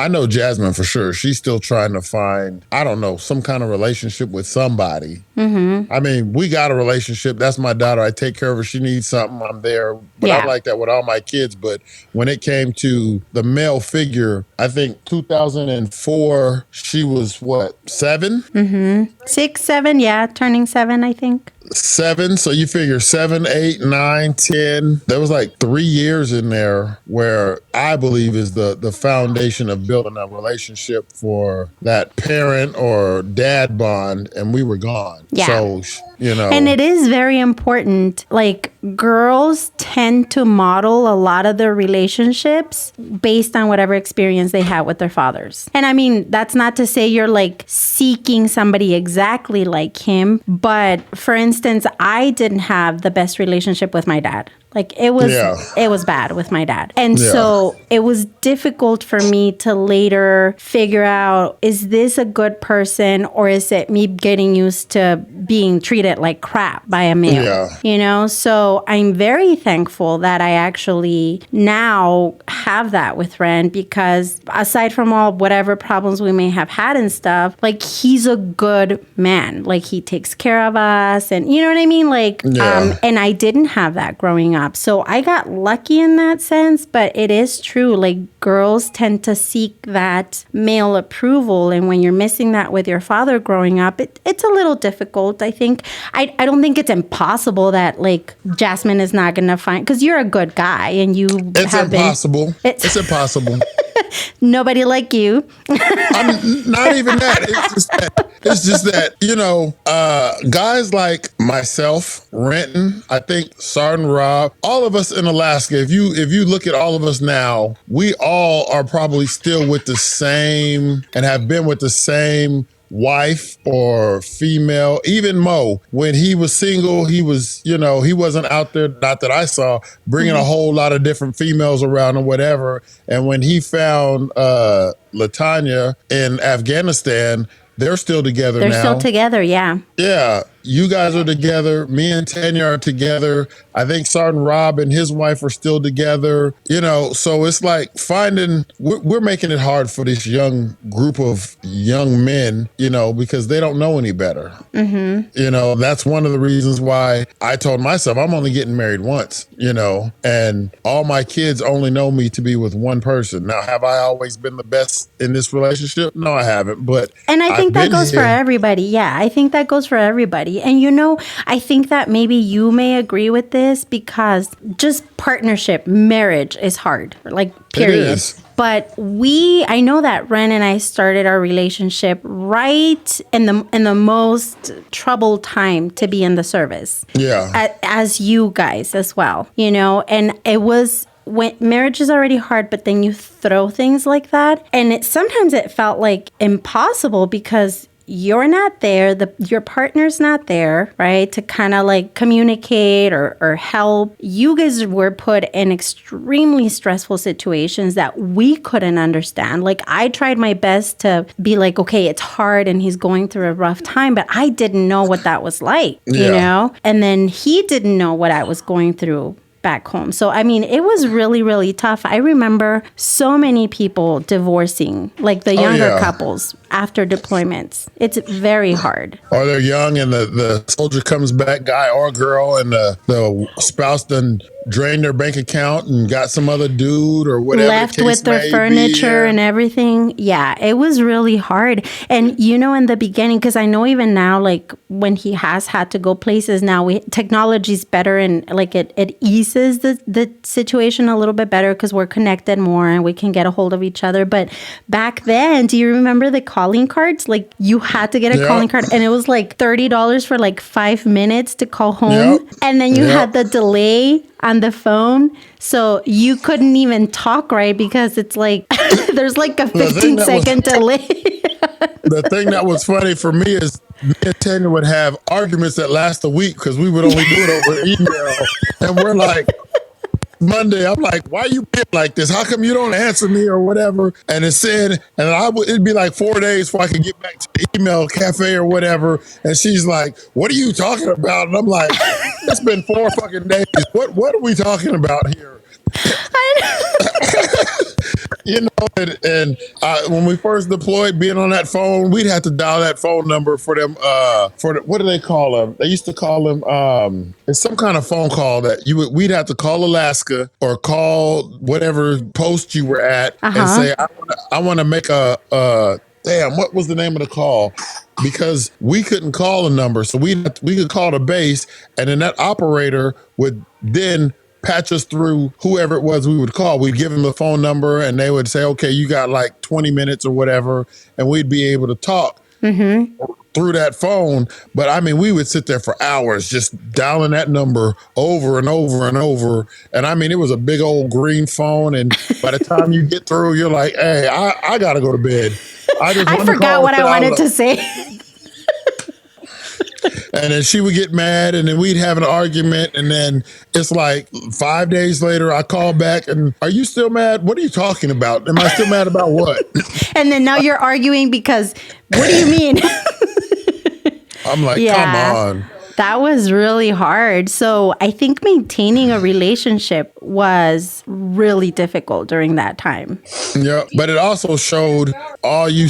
know Jasmine for sure. She's still trying to find, I don't know, some kind of relationship with somebody. Mm-hmm. I mean, we got a relationship. That's my daughter. I take care of her. She needs something, I'm there. But I'm like that with all my kids. But when it came to the male figure, I think 2004, she was what, 7? Mm-hmm. 6, 7, yeah, turning 7, I think. 7, so you figure 7, 8, 9, 10. There was like 3 years in there where I believe is the foundation of building a relationship for that parent or dad bond, and we were gone. Yeah. So, And it is very important. Like, girls tend to model a lot of their relationships based on whatever experience they had with their fathers. And I mean, that's not to say you're like seeking somebody exactly like him, but for instance, I didn't have the best relationship with my dad. Like it was bad with my dad. And so it was difficult for me to later figure out, is this a good person or is it me getting used to being treated like crap by a male? So I'm very thankful that I actually now have that with Ren, because aside from all whatever problems we may have had and stuff, like he's a good man. Like he takes care of us and you know what I mean? Like, and I didn't have that growing up. So I got lucky in that sense, but it is true. Like girls tend to seek that male approval. And when you're missing that with your father growing up, it's a little difficult. I think, I don't think it's impossible that like Jasmine is not going to find, because you're a good guy and it's impossible. It's impossible. Nobody like you. I'm not even that. It's just that, guys like myself, Renton, I think Sergeant Rob, all of us in Alaska, if you look at all of us now, we all are probably still with the same and have been with the same wife or female. Even Mo, when he was single, he was, he wasn't out there, not that I saw, bringing a whole lot of different females around or whatever. And when he found Latanya in Afghanistan, they're still together now. They're still together, yeah. Yeah. You guys are together. Me and Tanya are together. I think Sergeant Rob and his wife are still together. So it's like we're making it hard for this young group of young men, because they don't know any better. Mm-hmm. That's one of the reasons why I told myself I'm only getting married once, and all my kids only know me to be with one person. Now, have I always been the best in this relationship? No, I haven't. And I think that goes for everybody. Yeah, I think that goes for everybody. And I think that maybe you may agree with this because just partnership, marriage is hard, like period. It is. But I know that Ren and I started our relationship right in the most troubled time to be in the service. Yeah. As you guys as well, and it was when marriage is already hard, but then you throw things like that. And sometimes it felt like impossible because you're not there, your partner's not there, right, to kind of like communicate or help. You guys were put in extremely stressful situations that we couldn't understand. Like I tried my best to be like, okay, it's hard and he's going through a rough time, but I didn't know what that was like, And then he didn't know what I was going through back home. So, I mean, it was really, really tough. I remember so many people divorcing, like the younger couples after deployments. It's very hard. Or they're young and the soldier comes back, guy or girl, and the spouse done drained their bank account and got some other dude or whatever. Left with their furniture and everything. Yeah, it was really hard. And in the beginning, because I know even now, like when he has had to go places now, technology's better and like it eases the situation a little bit better because we're connected more and we can get a hold of each other. But back then, do you remember the calling cards? Like you had to get a calling card and it was like $30 for like 5 minutes to call home. And then you had the delay on the phone. So you couldn't even talk right because it's like there's like a 15-second delay. The thing that was funny for me is me and Tanya would have arguments that last a week because we would only do it over email. And we're like, Monday, I'm like, why you being like this? How come you don't answer me or whatever? And it said, and it'd be like 4 days before I could get back to the email cafe or whatever. And she's like, what are you talking about? And I'm like, it's been 4 fucking days. What are we talking about here? And when we first deployed, being on that phone, we'd have to dial that phone number for them. What do they call them? They used to call them. It's some kind of phone call that we'd have to call Alaska or call whatever post you were at and say, I want to make damn, what was the name of the call? Because we couldn't call a number, so we could call the base, and then that operator would then patch us through whoever it was we would call. We'd give them the phone number and they would say, okay, you got like 20 minutes or whatever. And we'd be able to talk through that phone. But I mean, we would sit there for hours just dialing that number over and over and over. And I mean, it was a big old green phone. And by the time you get through, you're like, hey, I got to go to bed. I forgot what I wanted to say. And then she would get mad and then we'd have an argument. And then it's like 5 days later, I call back and are you still mad? What are you talking about? Am I still mad about what? And then now you're arguing because what do you mean? I'm like, come on. That was really hard. So I think maintaining a relationship was really difficult during that time. Yeah, but it also showed all you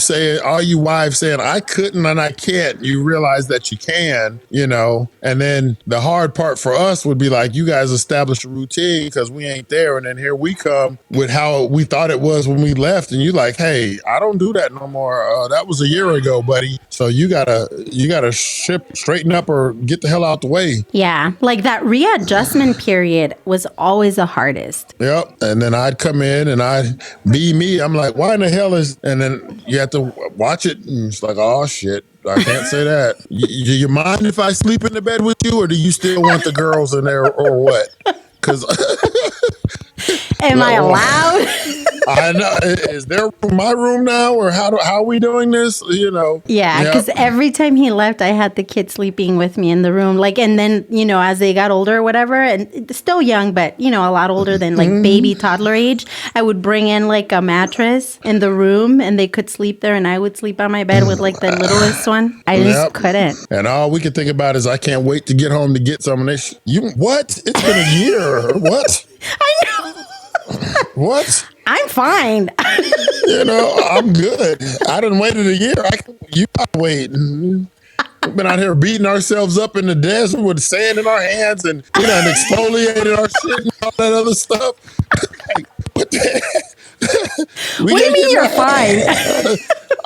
wives saying, I couldn't and I can't. You realize that you can, and then the hard part for us would be like, you guys establish a routine because we ain't there. And then here we come with how we thought it was when we left. And you're like, hey, I don't do that no more. That was a year ago, buddy. So you gotta straighten up or get the hell out the way. Yeah, like that readjustment period was always the hardest. Yep. And then I'd come in and I'd be me. I'm like, why in the hell and then you have to watch it and it's like, oh shit, I can't say that. Do you mind if I sleep in the bed with you or do you still want the girls in there or what? Because am I allowed? I know. Is there my room now, or how are we doing this? Yeah, because every time he left, I had the kids sleeping with me in the room. Like, and then as they got older or whatever, and still young, but a lot older than like baby toddler age, I would bring in like a mattress in the room, and they could sleep there, and I would sleep on my bed with like the littlest one. I just couldn't. And all we could think about is I can't wait to get home to get some of this. What? It's been a year. What? I know. What? I'm fine. I'm good. I done waited a year. You gotta wait. We've been out here beating ourselves up in the desert with sand in our hands and we done exfoliated our shit and all that other stuff. What do you mean you're fine?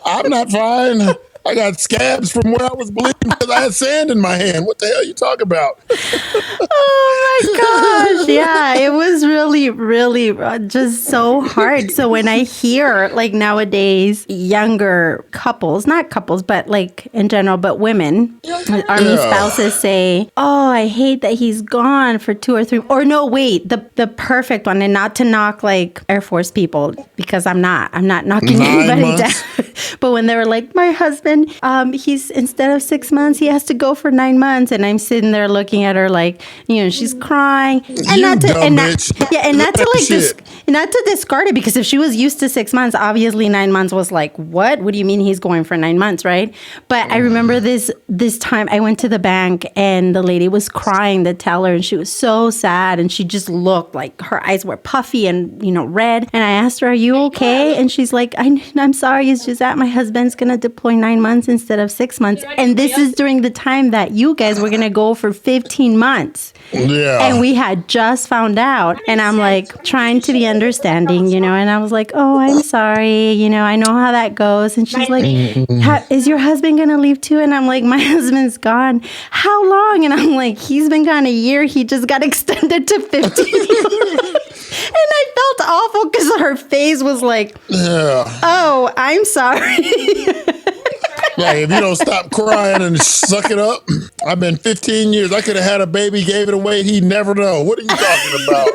I'm not fine. I got scabs from where I was bleeding because I had sand in my hand. What the hell are you talking about? Oh my gosh. Yeah, it was really, really just so hard. So when I hear like nowadays younger couples, not couples, but like in general, but women, Army spouses say, oh, I hate that he's gone for 2 or 3. Or no, wait, the perfect one. And not to knock like Air Force people because I'm not knocking anybody down. But when they were like, my husband, he's instead of 6 months, he has to go for 9 months, and I'm sitting there looking at her like, she's crying, and not to discard it because if she was used to 6 months, obviously 9 months was like, what? What do you mean he's going for 9 months, right? But I remember this time I went to the bank and the lady was crying, the teller, and she was so sad, and she just looked like her eyes were puffy and red. And I asked her, "Are you okay?" And she's like, "I'm sorry, it's just that my husband's gonna deploy 9 months months instead of 6 months. And this is during the time that you guys were going to go for 15 months. Yeah. And we had just found out. And I'm like trying to be understanding, you know, and I was like, oh, I'm sorry. You know, I know how that goes. And she's like, is your husband going to leave too? And I'm like, my husband's gone. How long? And I'm like, he's been gone a year. He just got extended to 15 months. And I felt awful because her face was like, oh, I'm sorry. Like, if you don't stop crying and suck it up, I've been 15 years. I could have had a baby, gave it away. He'd never know. What are you talking about?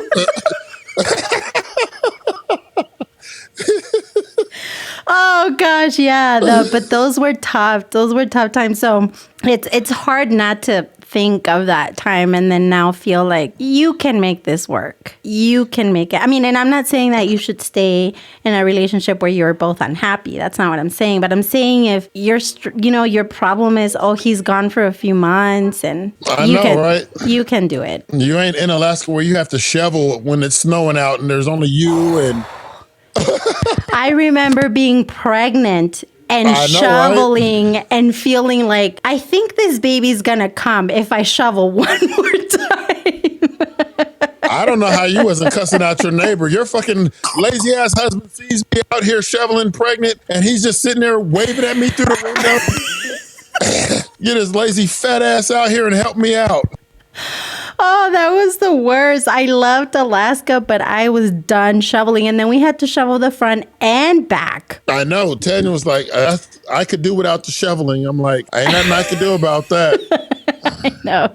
Oh gosh, yeah. But those were tough. Those were tough times. So it's hard not to think of that time and then now feel like you can make this work. You can make it. I mean, and I'm not saying that you should stay in a relationship where you're both unhappy. That's not what I'm saying. But I'm saying if your problem is, oh, he's gone for a few months and right? You can do it. You ain't in Alaska where you have to shovel when it's snowing out and there's only you and I remember being pregnant and shoveling and feeling like, I think this baby's gonna come if I shovel one more time. I don't know how you wasn't cussing out your neighbor. Your fucking lazy ass husband sees me out here shoveling pregnant and he's just sitting there waving at me through the window. Get his lazy fat ass out here and help me out. Oh, that was the worst. I loved Alaska, but I was done shoveling. And then we had to shovel the front and back. I know. Tanya was like, I could do without the shoveling. I'm like, ain't nothing I could do about that. I know.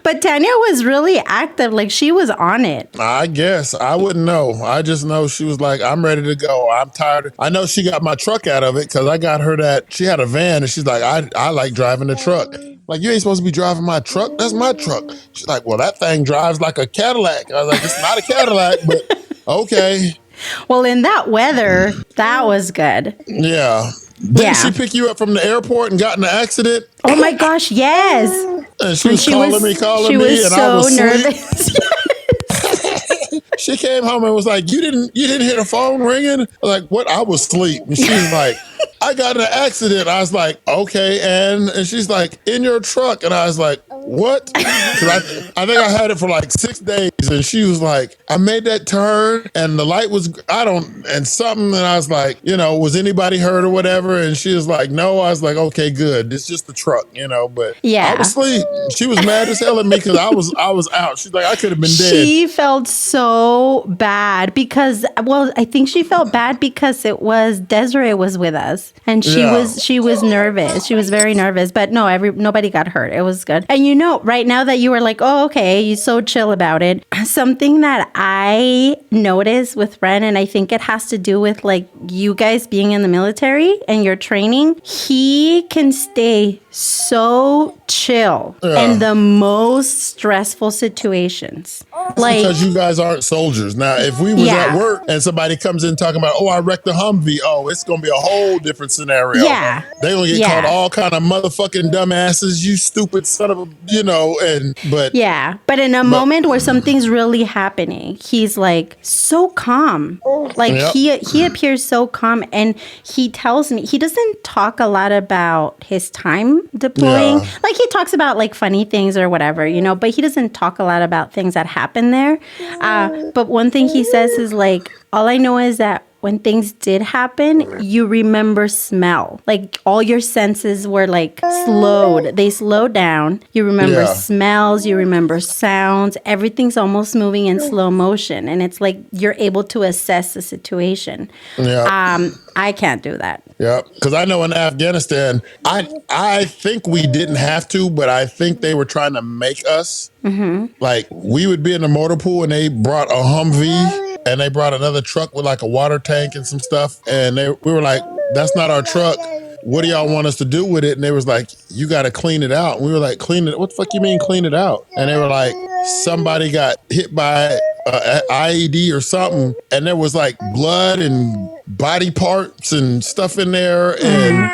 But Tanya was really active. Like, she was on it. I guess. I wouldn't know. I just know she was like, I'm ready to go. I'm tired. I know she got my truck out of it because I got her that. She had a van and she's like, I like driving the truck. Like, you ain't supposed to be driving my truck. That's my truck. She's like, well, that thing drives like a Cadillac. I was like, it's not a Cadillac, but okay. Well, in that weather, that was good. Yeah. Didn't she pick you up from the airport and got in an accident? Oh my gosh, yes. And she was calling me, and I was nervous. She came home and was like, you didn't hear the phone ringing? I was like, what? I was asleep. And she's like, I got in an accident. I was like, okay. And she's like, in your truck. And I was like, what? Because I think I had it for like 6 days. And she was like, I made that turn and the light was, and something. And I was like, was anybody hurt or whatever? And she was like, no. I was like, okay, good. It's just the truck, but I was asleep. She was mad as hell at me because I was out. She's like, I could have been dead. She felt so bad because, I think she felt bad because it was Desiree was with us. And she was nervous. She was very nervous. But no, nobody got hurt. It was good. And right now that you were like, oh, okay, you're so chill about it. Something that I noticed with Ren, and I think it has to do with like you guys being in the military and your training, he can stay so chill in the most stressful situations. Like, because you guys aren't soldiers. Now, if we was at work and somebody comes in talking about, oh, I wrecked the Humvee, it's going to be a whole different scenario. Yeah. They going to get called all kind of motherfucking dumbasses, you stupid son of a, but. Yeah. But in a moment where something's really happening, he's like so calm. Like he appears so calm, and he tells me, he doesn't talk a lot about his time deploying. Yeah. Like, he talks about like funny things or whatever, but he doesn't talk a lot about things that happen there. But one thing he says is like, all I know is that when things did happen, you remember smell. Like, all your senses were like slowed. They slowed down. You remember smells. You remember sounds. Everything's almost moving in slow motion. And it's like you're able to assess the situation. Yeah. I can't do that. Yeah, because I know in Afghanistan, I think we didn't have to, but I think they were trying to make us. Mm-hmm. Like, we would be in the motor pool and they brought a Humvee and they brought another truck with like a water tank and some stuff. And we were like, that's not our truck. What do y'all want us to do with it? And they was like, you got to clean it out. And we were like, clean it? What the fuck you mean clean it out? And they were like, somebody got hit by an IED or something. And there was like blood and body parts and stuff in there. And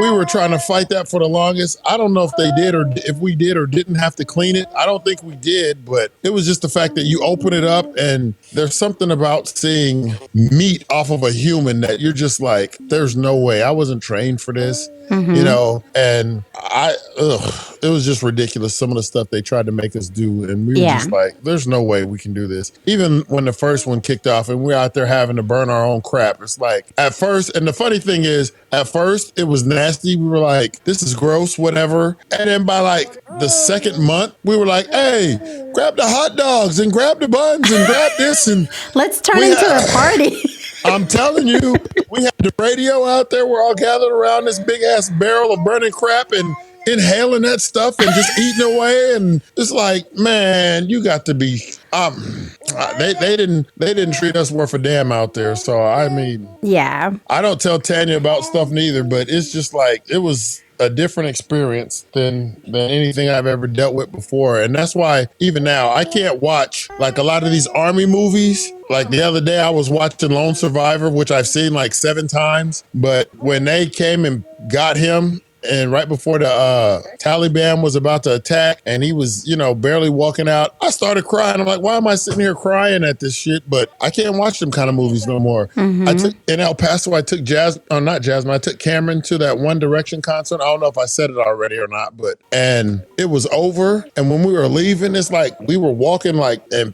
we were trying to fight that for the longest. I don't know if they did or if we did or didn't have to clean it. I don't think we did, but it was just the fact that you open it up and there's something about seeing meat off of a human that you're just like, there's no way. I wasn't trained for this, you know, and it was just ridiculous. Some of the stuff they tried to make us do. And we were just like, there's no way we can do this. Even when the first one kicked off and we're out there having to burn our own crap. It's like at first, and the funny thing is, at first it was nasty. We were like, this is gross, whatever. And then by like the second month, we were like, hey, grab the hot dogs and grab the buns and grab this. And let's turn into a party. I'm telling you, we had the radio out there. We're all gathered around this big ass barrel of burning crap and inhaling that stuff and just eating away. And it's like, man, you got to be, they didn't treat us worth a damn out there. So, I mean, yeah, I don't tell Tanya about stuff neither, but it's just like, it was a different experience than anything I've ever dealt with before. And that's why even now I can't watch like a lot of these army movies. Like the other day I was watching Lone Survivor, which I've seen like 7 times. But when they came and got him, and right before the Taliban was about to attack and he was, you know, barely walking out, I started crying. I'm like, why am I sitting here crying at this shit? But I can't watch them kind of movies no more. I took, in El Paso, I took I took Cameron to that One Direction concert. I don't know if I said it already or not, but, and it was over. And when we were leaving, it's like, we were walking like, and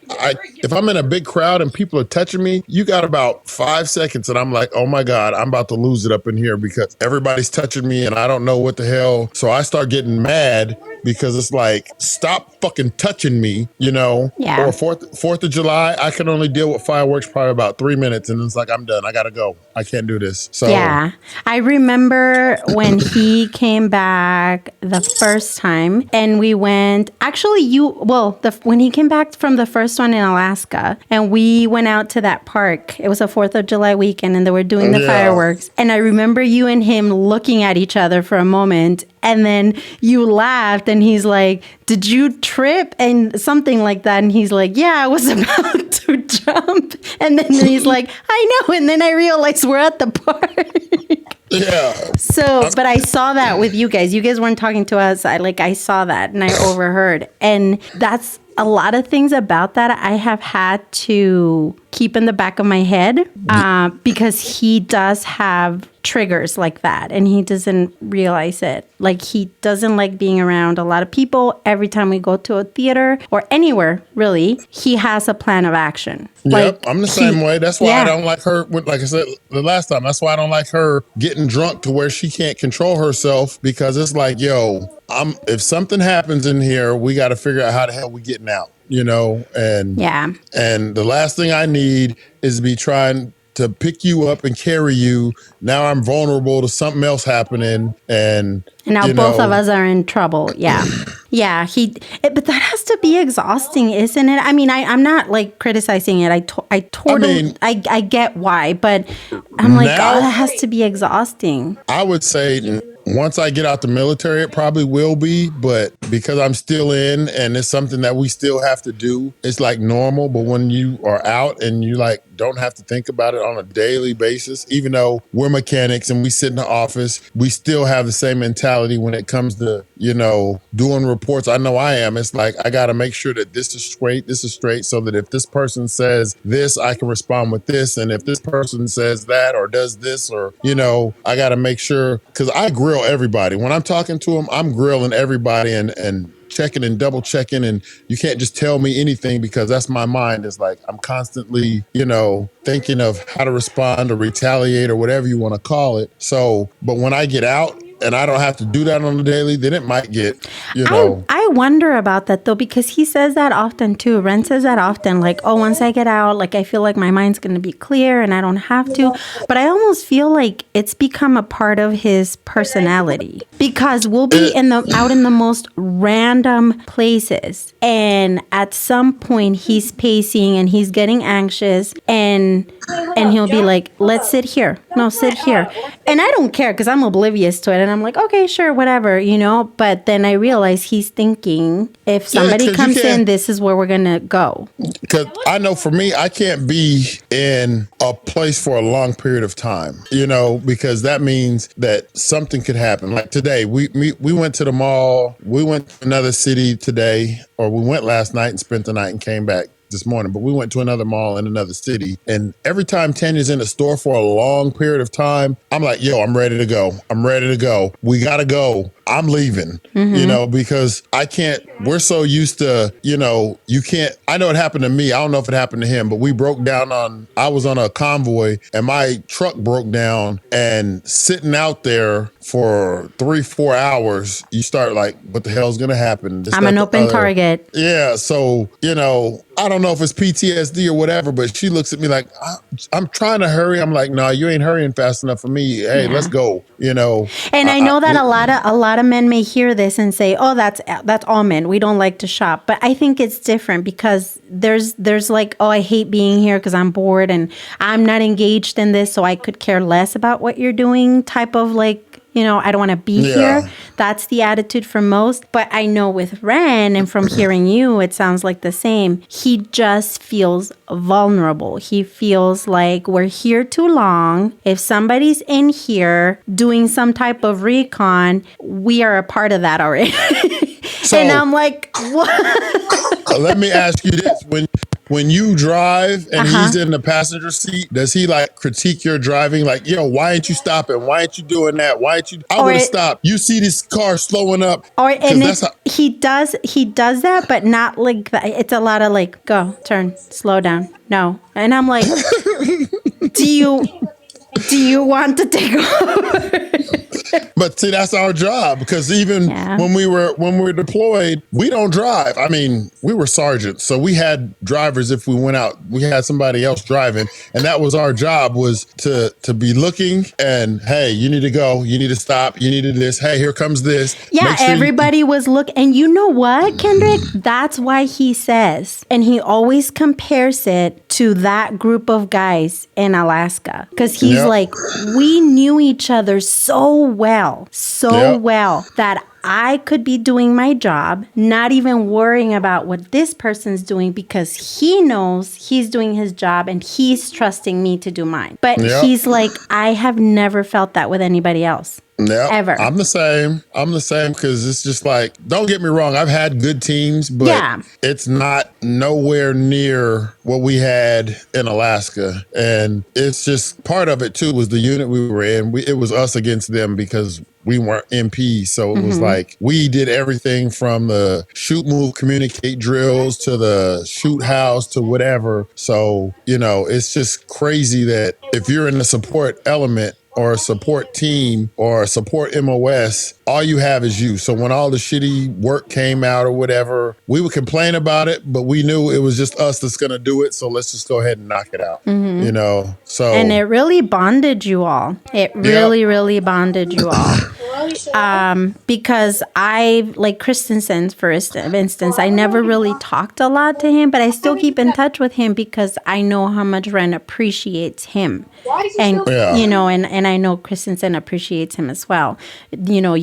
if I'm in a big crowd and people are touching me, you got about 5 seconds and I'm like, oh my God, I'm about to lose it up in here because everybody's touching me and I don't know what the hell. So I start getting mad because it's like, stop fucking touching me, you know? Yeah. Or 4th of July, I can only deal with fireworks probably about 3 minutes and it's like, I'm done. I gotta go. I can't do this. So yeah. I remember when he came back the first time and we went, actually when he came back from the first one in Alaska and we went out to that park, it was a 4th of July weekend and they were doing the fireworks. And I remember you and him looking at each other for a moment and then you laughed and he's like, did you trip? And something like that. And he's like, yeah, I was about to jump. And then he's like, I know. And then I realized we're at the park. Yeah. So, but I saw that with you guys. You guys weren't talking to us. I saw that and I overheard. And that's a lot of things about that I have had to keep in the back of my head because he does have triggers like that and he doesn't realize it. Like he doesn't like being around a lot of people. Every time we go to a theater or anywhere, really, he has a plan of action. Yep, I'm the same way. That's why I don't like her. Like I said the last time, that's why I don't like her getting drunk to where she can't control herself because it's like, yo, if something happens in here, we got to figure out how the hell we getting out, you know? And the last thing I need is to be trying to pick you up and carry you. Now I'm vulnerable to something else happening. And now both of us are in trouble. Yeah. Yeah. But that has to be exhausting, isn't it? I mean, I'm not like criticizing it. I totally, I get why, but I'm like, oh, that has to be exhausting. I would say once I get out the military, it probably will be, but because I'm still in and it's something that we still have to do, it's like normal. But when you are out and you like don't have to think about it on a daily basis, even though we're mechanics and we sit in the office, we still have the same mentality when it comes to, you know, doing reports. I know I am. It's like, I got to make sure that this is straight so that if this person says this, I can respond with this. And if this person says that or does this, or, you know, I got to make sure, because I grill everybody. When I'm talking to them, I'm grilling everybody and checking and double checking, and you can't just tell me anything because that's my mind. It's like I'm constantly, you know, thinking of how to respond or retaliate or whatever you want to call it. So, but when I get out and I don't have to do that on the daily, then it might get, you know. I wonder about that though, because he says that often too. Ren says that often, like, oh, once I get out, like I feel like my mind's going to be clear and I don't have to. But I almost feel like it's become a part of his personality because we'll be out in the most random places. And at some point he's pacing and he's getting anxious and And he'll be like, let's sit here. No, sit here. And I don't care because I'm oblivious to it. And I'm like, okay, sure, whatever, you know. But then I realize he's thinking, if somebody comes in, this is where we're going to go. Because I know for me, I can't be in a place for a long period of time, you know, because that means that something could happen. Like today, we went to the mall. We went to another city today, or we went last night and spent the night and came back this morning, but we went to another mall in another city. And every time Tanya's in a store for a long period of time, I'm like, yo, I'm ready to go. I'm ready to go. We got to go. I'm leaving, you know, because I can't, we're so used to, you know, you can't, I know it happened to me. I don't know if it happened to him, but we broke down I was on a convoy and my truck broke down, and sitting out there for 3-4 hours, you start like, what the hell's going to happen? I'm an open target. Yeah. So, you know, I don't know if it's PTSD or whatever, but she looks at me like, I'm trying to hurry. I'm like, no, you ain't hurrying fast enough for me. Hey, let's go, you know. And I know that a lot of men may hear this and say, oh, that's all men. We don't like to shop. But I think it's different because there's like, oh, I hate being here because I'm bored and I'm not engaged in this, so I could care less about what you're doing type of like, you know, I don't want to be here. That's the attitude for most. But I know with Ren, and from hearing you, it sounds like the same. He just feels vulnerable. He feels like we're here too long. If somebody's in here doing some type of recon, we are a part of that already. So, and I'm like, what? Let me ask you this. When you drive and he's in the passenger seat, does he like critique your driving? Like, yo, why ain't you stopping? Why ain't you doing that? Why ain't you? I would have stopped. You see this car slowing up. He does that, but not like that. It's a lot of like, go, turn, slow down. No. And I'm like, do you want to take over? But see, that's our job, because even when we were deployed, we don't drive. I mean, we were sergeants, so we had drivers. If we went out, we had somebody else driving, and that was our job, was to be looking and, hey, you need to go, you need to stop, you need to this. Hey, here comes this. Yeah, sure everybody was looking, and you know what, Kendrick? That's why he says, and he always compares it to that group of guys in Alaska, because he's like, we knew each other so well that I could be doing my job, not even worrying about what this person's doing, because he knows he's doing his job and he's trusting me to do mine. But he's like, I have never felt that with anybody else. Ever. I'm the same because it's just like, don't get me wrong, I've had good teams, but it's not nowhere near what we had in Alaska. And it's just, part of it too was the unit we were in. It was us against them because we weren't MPs. So it was like, we did everything from the shoot, move, communicate drills to the shoot house to whatever. So, you know, it's just crazy that if you're in the support element or a support team or a support MOS, all you have is you. So when all the shitty work came out or whatever, we would complain about it, but we knew it was just us that's going to do it. So let's just go ahead and knock it out, you know? So, and it really bonded you all. It really bonded you all. Because I, like Christensen, for instance, I never really talked a lot to him, but I still keep in touch with him because I know how much Ren appreciates him. And, you know, and I know Christensen appreciates him as well. You know,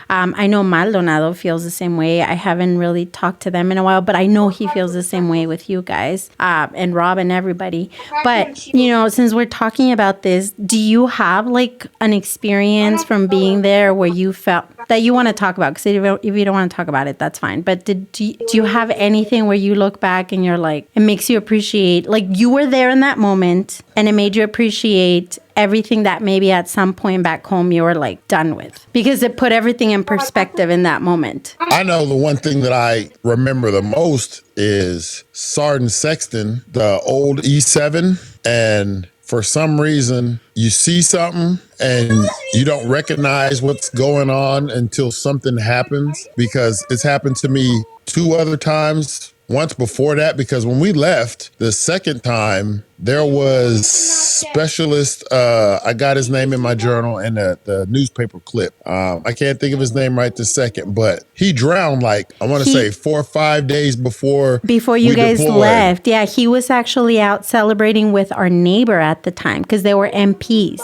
I know Maldonado feels the same way. I haven't really talked to them in a while, but I know he feels the same way with you guys, and Rob and everybody. But, you know, since we're talking about this, do you have like an experience from being there where you felt that you want to talk about? Because if you don't want to talk about it, that's fine. But do you have anything where you look back and you're like, it makes you appreciate, like you were there in that moment and it made you appreciate everything that maybe at some point back home you were like done with, because it put everything in perspective in that moment? I know the one thing that I remember the most is Sergeant Sexton, the old E7. And for some reason, you see something and you don't recognize what's going on until something happens, because it's happened to me 2 other times. Once before that, because when we left the second time, there was specialist, I got his name in my journal and the newspaper clip. I can't think of his name right this second, but he drowned like, I want to say 4 or 5 days before you guys deployed. left. Yeah, he was actually out celebrating with our neighbor at the time because they were MPs.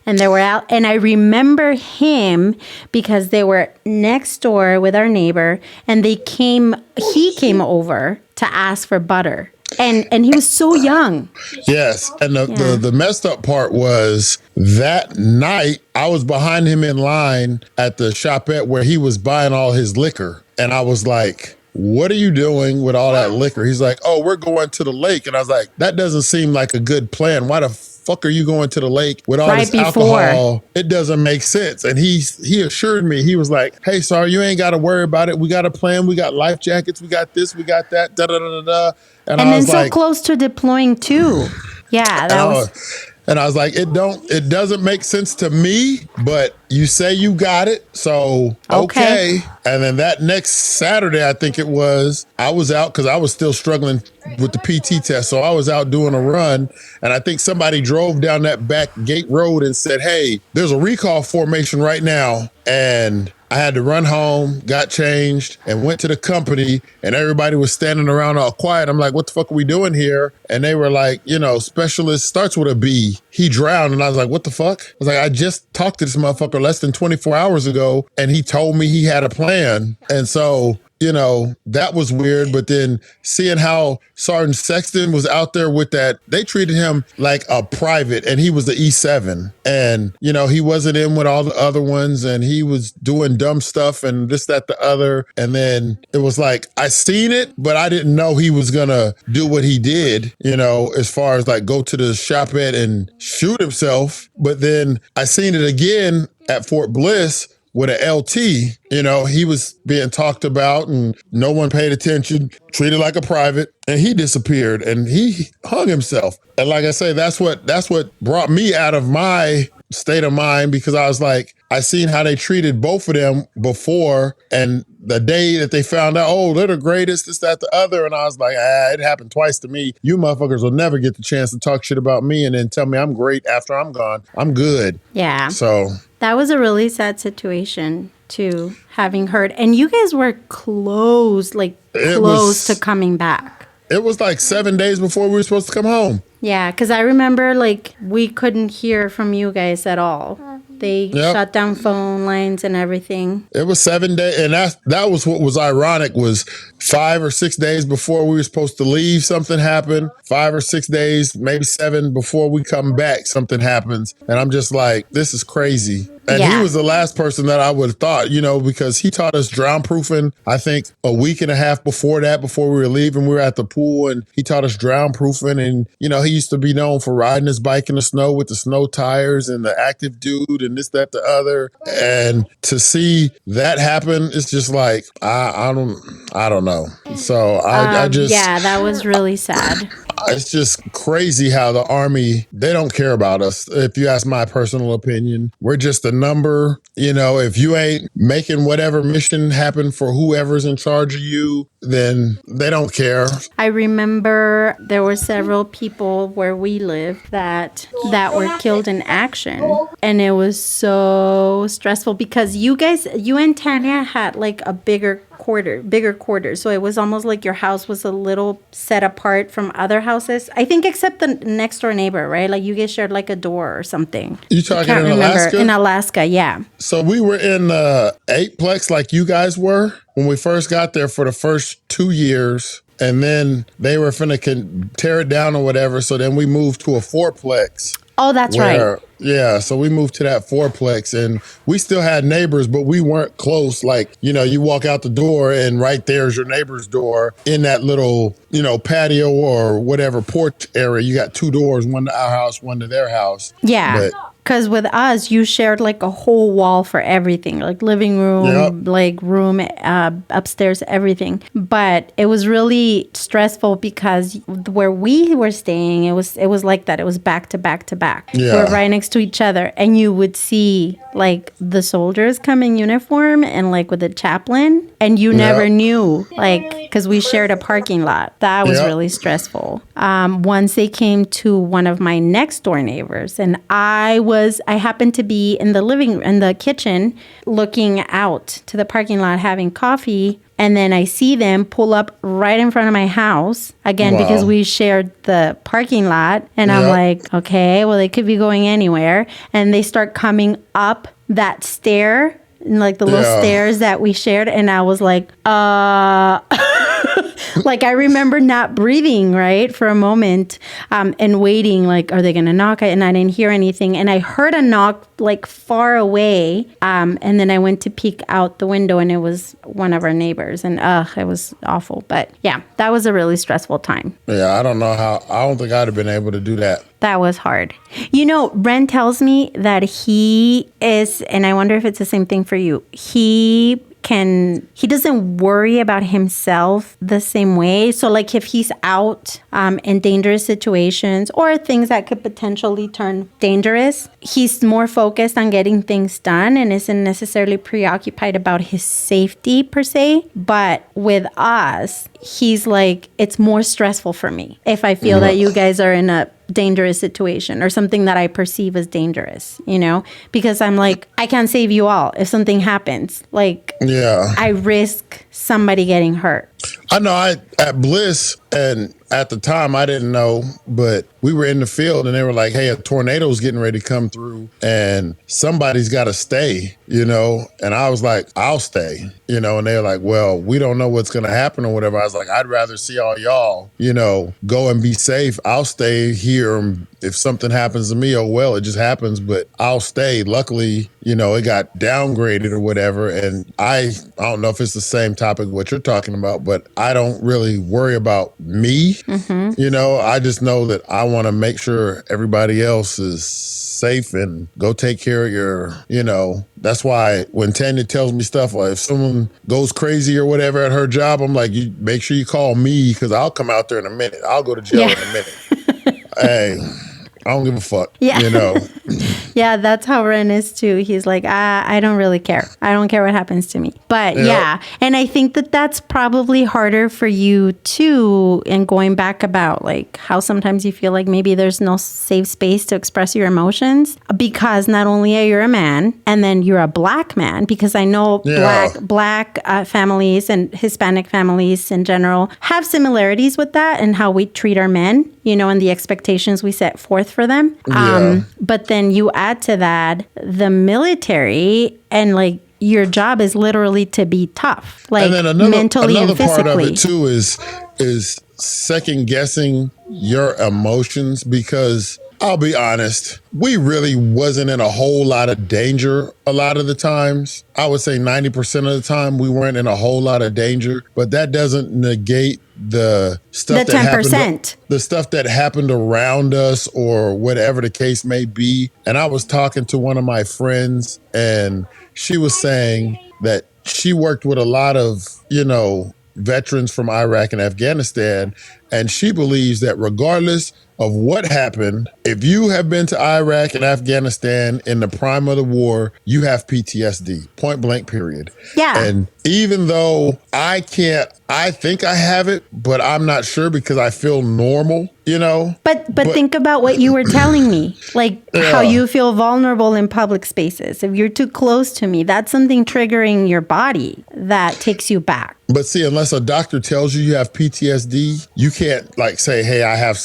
And they were out, and I remember him because they were next door with our neighbor, and he came over to ask for butter. And he was so young. Yes. And the messed up part was that night I was behind him in line at the shopette where he was buying all his liquor. And I was like, what are you doing with all that liquor? He's like, oh, we're going to the lake. And I was like, that doesn't seem like a good plan. Why the fuck are you going to the lake with all this alcohol? It doesn't make sense. And he assured me, he was like, hey, sorry, you ain't got to worry about it. We got a plan. We got life jackets. We got this. We got that. Da da da da da. And I was then so close to deploying too. Yeah, that was. And I was like, it doesn't make sense to me, but you say you got it, so okay. And then that next Saturday, I think it was, I was out because I was still struggling with the PT test. So I was out doing a run, and I think somebody drove down that back gate road and said, hey, there's a recall formation right now. And I had to run home, got changed, and went to the company, and everybody was standing around all quiet. I'm like, what the fuck are we doing here? And they were like, specialist starts with a B. He drowned. And I was like, what the fuck? I was like, I just talked to this motherfucker less than 24 hours ago, and he told me he had a plan. And so, that was weird. But then seeing how Sergeant Sexton was out there with that, they treated him like a private, and he was the E7. And, he wasn't in with all the other ones, and he was doing dumb stuff and this, that, the other. And then it was like, I seen it, but I didn't know he was going to do what he did, as far as like go to the shopette and shoot himself. But then I seen it again at Fort Bliss with an LT, he was being talked about and no one paid attention, treated like a private, and he disappeared and he hung himself. And like I say, that's what brought me out of my state of mind, because I was like, I seen how they treated both of them before, and the day that they found out, oh, they're the greatest, this, that, the other, and I was like, it happened twice to me. You motherfuckers will never get the chance to talk shit about me and then tell me I'm great after I'm gone. I'm good. Yeah. So that was a really sad situation too, having heard. And you guys were close to coming back. It was like 7 days before we were supposed to come home. Yeah, because I remember we couldn't hear from you guys at all. They shut down phone lines and everything. It was 7 days, and that was what was ironic, was 5 or 6 days before we were supposed to leave, something happened. 5 or 6 days, maybe 7 before we come back, something happens. And I'm just like, this is crazy. And he was the last person that I would have thought, because he taught us drown proofing, I think a week and a half before that, before we were leaving, we were at the pool and he taught us drown proofing. And, he used to be known for riding his bike in the snow with the snow tires and the active dude and this, that, the other. And to see that happen, it's just like, I don't know. So I just. Yeah, that was really sad. It's just crazy how the Army, they don't care about us. If you ask my personal opinion, we're just a number. If you ain't making whatever mission happen for whoever's in charge of you, then they don't care. I remember there were several people where we lived that were killed in action. And it was so stressful because you and Tanya had like a bigger quarters. So it was almost like your house was a little set apart from other houses. I think except the next door neighbor, right? Like you guys shared like a door or something. You talking in Alaska? In Alaska, yeah. So we were in 8-plex like you guys were when we first got there for the first 2 years. And then they were finna tear it down or whatever. So then we moved to a 4-plex. Oh, that's right. Yeah, so we moved to that 4-plex and we still had neighbors, but we weren't close. Like, you walk out the door and right there's your neighbor's door in that little, patio or whatever porch area. You got 2 doors, one to our house, one to their house. Yeah. Because with us, you shared like a whole wall for everything, like living room, like room, upstairs, everything. But it was really stressful because where we were staying, it was like that. It was back to back to back. Yeah. We're right next to each other, and you would see like the soldiers come in uniform and like with a chaplain, and you never knew, like, because we shared a parking lot. That was really stressful. Once they came to one of my next door neighbors, and I happened to be in the kitchen looking out to the parking lot having coffee. And then I see them pull up right in front of my house again, because we shared the parking lot. And I'm like, okay, well, they could be going anywhere. And they start coming up that stair, like the little stairs that we shared. And I was like, like, I remember not breathing, right, for a moment, and waiting, like, are they going to knock? And I didn't hear anything. And I heard a knock, like, far away. And then I went to peek out the window, and it was one of our neighbors. And, it was awful. But, yeah, that was a really stressful time. Yeah, I don't think I'd have been able to do that. That was hard. You know, Ren tells me that he is, and I wonder if it's the same thing for you, he doesn't worry about himself the same way. So like if he's out in dangerous situations or things that could potentially turn dangerous, he's more focused on getting things done and isn't necessarily preoccupied about his safety per se. But with us, he's like, it's more stressful for me if I feel that you guys are in a dangerous situation or something that I perceive as dangerous, you know, because I'm like, I can't save you all if something happens. Like, I risk somebody getting hurt. I know at Bliss, and at the time I didn't know, but we were in the field and they were like, hey, a tornado's getting ready to come through and somebody's got to stay, you know? And I was like, I'll stay, you know? And they were like, well, we don't know what's going to happen or whatever. I was like, I'd rather see all y'all, you know, go and be safe. I'll stay here. If something happens to me, oh, well, it just happens, but I'll stay. Luckily, you know, it got downgraded or whatever. And I don't know if it's the same topic what you're talking about, but I don't really worry about me. You know, I just know that I want to make sure everybody else is safe and go take care of your, you know, that's why when Tanya tells me stuff, like if someone goes crazy or whatever at her job, I'm like, you make sure you call me because I'll come out there in a minute. I'll go to jail in a minute. Hey, I don't give a fuck, you know. Yeah, that's how Ren is too. He's like, I don't really care. I don't care what happens to me. But yeah, and I think that that's probably harder for you too. And going back about like how sometimes you feel like maybe there's no safe space to express your emotions because not only are you a man and then you're a black man, because I know black families and Hispanic families in general have similarities with that and how we treat our men, you know, and the expectations we set forth for them. But then you add to that the military and like your job is literally to be tough, like and then mentally and physically. Another part of it too is second guessing your emotions because I'll be honest, we really wasn't in a whole lot of danger a lot of the times. I would say 90% of the time we weren't in a whole lot of danger, but that doesn't negate the stuff the 10%. The stuff that happened around us or whatever the case may be. And I was talking to one of my friends and she was saying that she worked with a lot of, you know, veterans from Iraq and Afghanistan. And she believes that regardless of what happened, if you have been to Iraq and Afghanistan in the prime of the war, you have PTSD, point blank, period. Yeah. And even though I think I have it, but I'm not sure because I feel normal, you know? But think about what you were telling me, like how you feel vulnerable in public spaces. If you're too close to me, that's something triggering your body that takes you back. But see, unless a doctor tells you have PTSD, you can't like say, hey, I have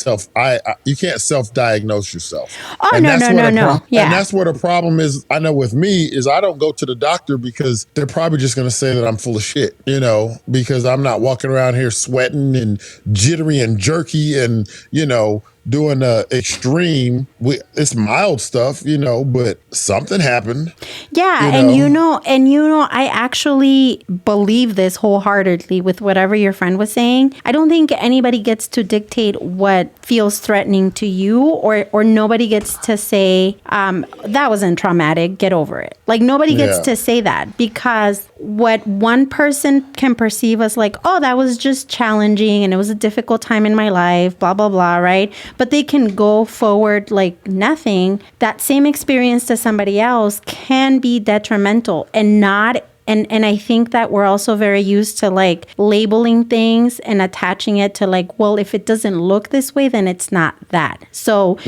you can't self-diagnose yourself. Oh, and no. Yeah. And that's where the problem is, I know with me, is I don't go to the doctor because they're probably just going to say that I'm full of shit, you know, because I'm not walking around here sweating and jittery and jerky and, you know, doing the extreme. It's mild stuff, you know, but something happened. Yeah, you know? and you know, I actually believe this wholeheartedly. wholeheartedly with whatever your friend was saying. I don't think anybody gets to dictate what feels threatening to you, or nobody gets to say, that wasn't traumatic, get over it. Like, nobody gets to say that, because what one person can perceive as like, oh, that was just challenging and it was a difficult time in my life, blah, blah, blah, right? But they can go forward like nothing. That same experience to somebody else can be detrimental and not. And I think that we're also very used to like labeling things and attaching it to like, well, if it doesn't look this way, then it's not that. So,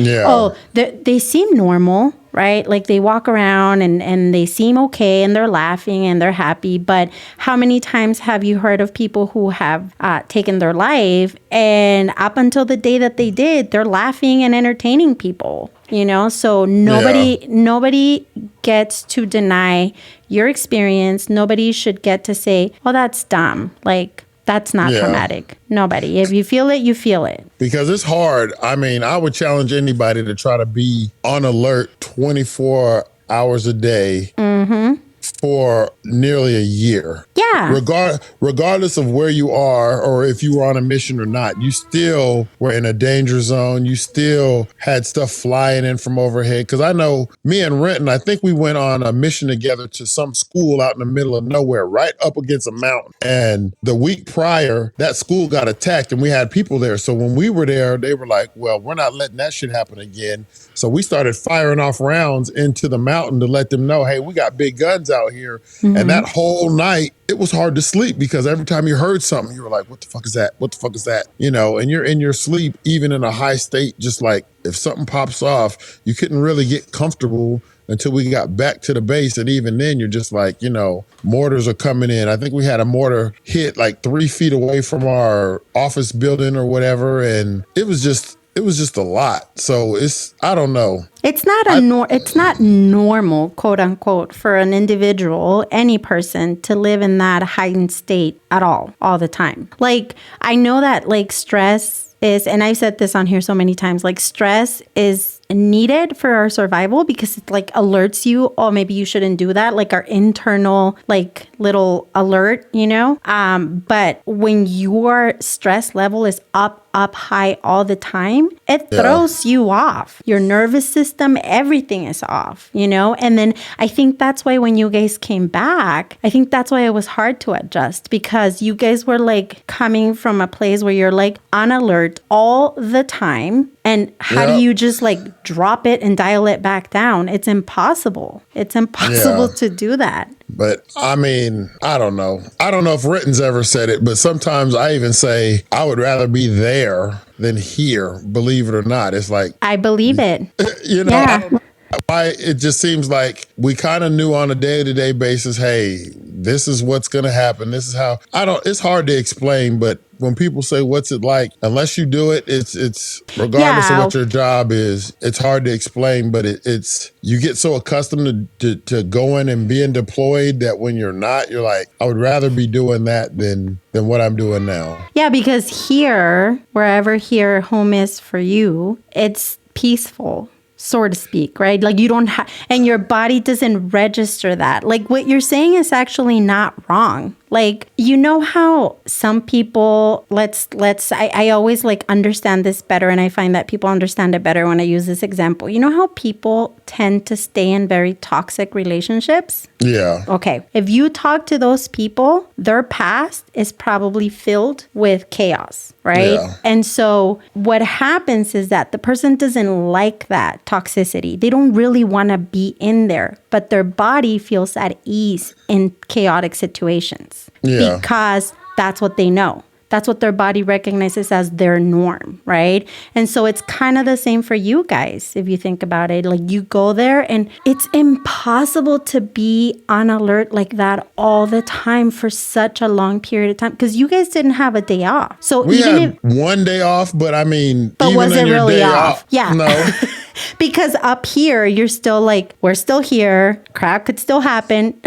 they seem normal, right? Like they walk around and they seem okay and they're laughing and they're happy. But how many times have you heard of people who have taken their life, and up until the day that they did, they're laughing and entertaining people? You know, so nobody gets to deny your experience. Nobody should get to say, oh, that's dumb. Like, that's not traumatic. Nobody. If you feel it, you feel it. Because it's hard. I mean, I would challenge anybody to try to be on alert 24 hours a day for nearly a year. Yeah. Regardless of where you are or if you were on a mission or not, you still were in a danger zone. You still had stuff flying in from overhead. Because I know me and Renton, I think we went on a mission together to some school out in the middle of nowhere, right up against a mountain. And the week prior, that school got attacked and we had people there. So when we were there, they were like, well, we're not letting that shit happen again. So we started firing off rounds into the mountain to let them know, hey, we got big guns out here. And that whole night, it was hard to sleep because every time you heard something, you were like, what the fuck is that? What the fuck is that? You know, and you're in your sleep, even in a high state, just like if something pops off, you couldn't really get comfortable until we got back to the base. And even then, you're just like, you know, mortars are coming in. I think we had a mortar hit like 3 feet away from our office building or whatever. And it was just a lot. So I don't know. It's not it's not normal, quote unquote, for an individual, any person, to live in that heightened state at all the time. Like, I know that like stress is, and I've said this on here so many times, like stress is needed for our survival because it like alerts you, oh, maybe you shouldn't do that. Like our internal like little alert, you know? But when your stress level is up high all the time, it throws you off. Your nervous system, everything is off, you know? And then I think that's why when you guys came back, I think that's why it was hard to adjust, because you guys were like coming from a place where you're like on alert all the time. And how do you just like drop it and dial it back down? It's impossible. It's impossible to do that. But I mean, I don't know. I don't know if Ritten's ever said it, but sometimes I even say I would rather be there than here, believe it or not. It's like, I believe it. You know, I don't know why it just seems like we kind of knew on a day-to-day basis, hey, this is what's going to happen. This is how it's hard to explain, but when people say, what's it like? Unless you do it, it's regardless of what your job is, it's hard to explain, but it's you get so accustomed to going and being deployed that when you're not, you're like, I would rather be doing that than what I'm doing now. Yeah, because here, wherever here home is for you, it's peaceful, so to speak, right? Like you don't have, and your body doesn't register that. Like what you're saying is actually not wrong. Like, you know how some people, I always like understand this better, and I find that people understand it better when I use this example. You know how people tend to stay in very toxic relationships? Yeah. Okay. If you talk to those people, their past is probably filled with chaos, right? Yeah. And so what happens is that the person doesn't like that toxicity. They don't really want to be in there, but their body feels at ease in chaotic situations because that's what they know. That's what their body recognizes as their norm, right? And so it's kind of the same for you guys, if you think about it. Like you go there and it's impossible to be on alert like that all the time for such a long period of time because you guys didn't have a day off. So we had one day off, but I mean, but even was it really off? Yeah. No. Because up here, you're still like, we're still here. Crap could still happen.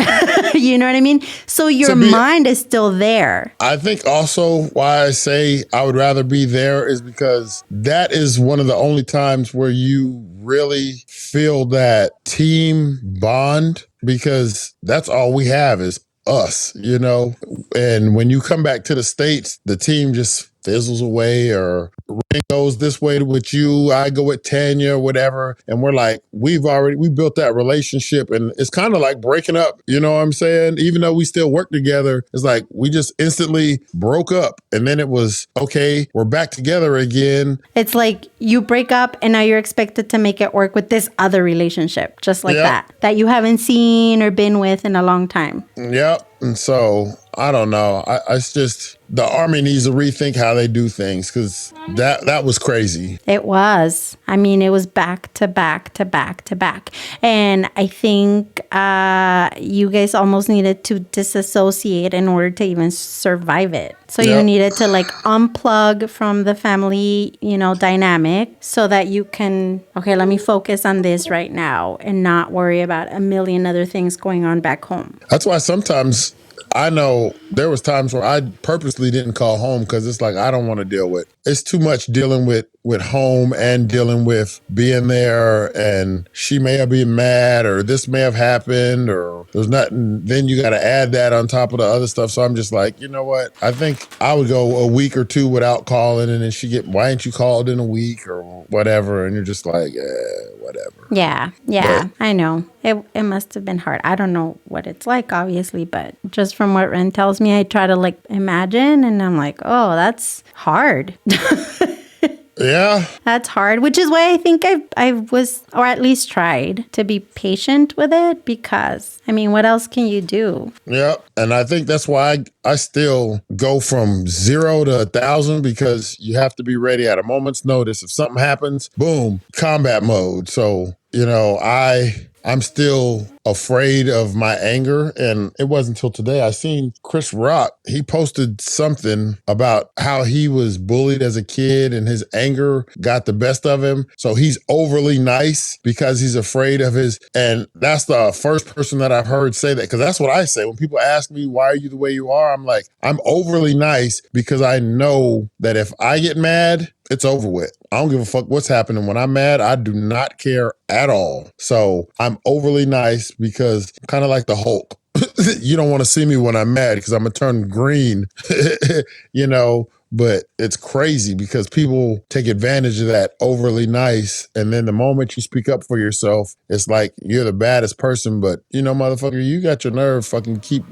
You know what I mean? So your mind is still there. I think also why I say I would rather be there is because that is one of the only times where you really feel that team bond, because that's all we have is us, and when you come back to the States, the team just fizzles away, or Ring goes this way with you, I go with Tanya, whatever. And we're like, we built that relationship, and it's kind of like breaking up. You know what I'm saying? Even though we still work together, it's like we just instantly broke up. And then it was, okay, we're back together again. It's like you break up and now you're expected to make it work with this other relationship, just like that you haven't seen or been with in a long time. Yep. And so I don't know. It's just the Army needs to rethink how they do things, because that was crazy. It was. I mean, it was back to back to back to back. And I think you guys almost needed to disassociate in order to even survive it. So you needed to like unplug from the family, dynamic, so that you can, okay, let me focus on this right now and not worry about a million other things going on back home. That's why sometimes I know there was times where I purposely didn't call home, because it's like, I don't want to deal with. It's too much dealing with home and dealing with being there, and she may have been mad, or this may have happened, or there's nothing. Then you got to add that on top of the other stuff. So I'm just like, you know what? I think I would go a week or two without calling, and then why ain't you called in a week or whatever? And you're just like, whatever. Yeah, but I know. It must have been hard. I don't know what it's like, obviously, but just from what Ren tells me, I try to like imagine, and I'm like, oh, that's hard. Yeah. That's hard, which is why I think I was, or at least tried to be patient with it, because, I mean, what else can you do? Yeah. And I think that's why I still go from 0 to 1,000, because you have to be ready at a moment's notice. If something happens, boom, combat mode. So, I'm still afraid of my anger. And it wasn't until today I seen Chris Rock. He posted something about how he was bullied as a kid and his anger got the best of him. So he's overly nice because he's afraid of and that's the first person that I've heard say that, because that's what I say. When people ask me, why are you the way you are? I'm like, I'm overly nice because I know that if I get mad, it's over with. I don't give a fuck what's happening. When I'm mad, I do not care at all. So I'm overly nice because I'm kind of like the Hulk. You don't want to see me when I'm mad because I'm going to turn green, but it's crazy because people take advantage of that overly nice. And then the moment you speak up for yourself, it's like you're the baddest person, but motherfucker, you got your nerve, fucking keep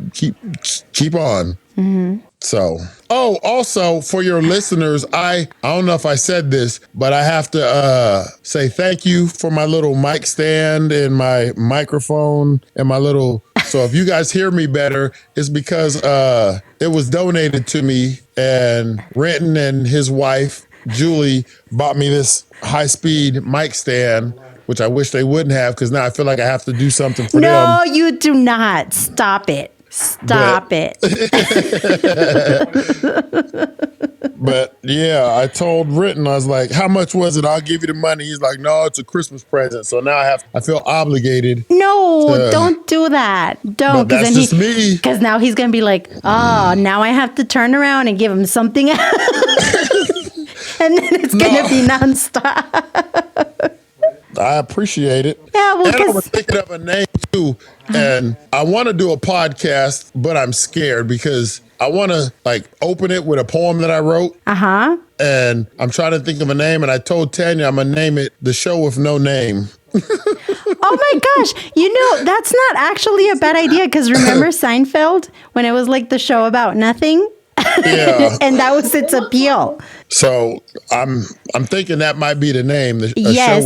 on. Mm-hmm. So, also for your listeners, I don't know if I said this, but I have to say thank you for my little mic stand and my microphone and my little. So if you guys hear me better, it's because it was donated to me, and Renton and his wife Julie bought me this high-speed mic stand, which I wish they wouldn't have, because now I feel like I have to do something for them. No, you do not. Stop it. Stop it. But yeah, I told Renton, I was like, how much was it? I'll give you the money. He's like, no, it's a Christmas present. So now I feel obligated. No, don't do that. Don't. That's just me. Because now he's going to be like, now I have to turn around and give him something else. And then it's going to be nonstop. I appreciate it. Yeah, well, and I was thinking of a name too. And I want to do a podcast, but I'm scared because I want to open it with a poem that I wrote. Uh-huh. And I'm trying to think of a name. And I told Tanya I'm going to name it The Show with No Name. Oh my gosh. That's not actually a bad idea, because remember Seinfeld when it was like the show about nothing? Yeah. And that was its appeal. So I'm thinking that might be the name. The show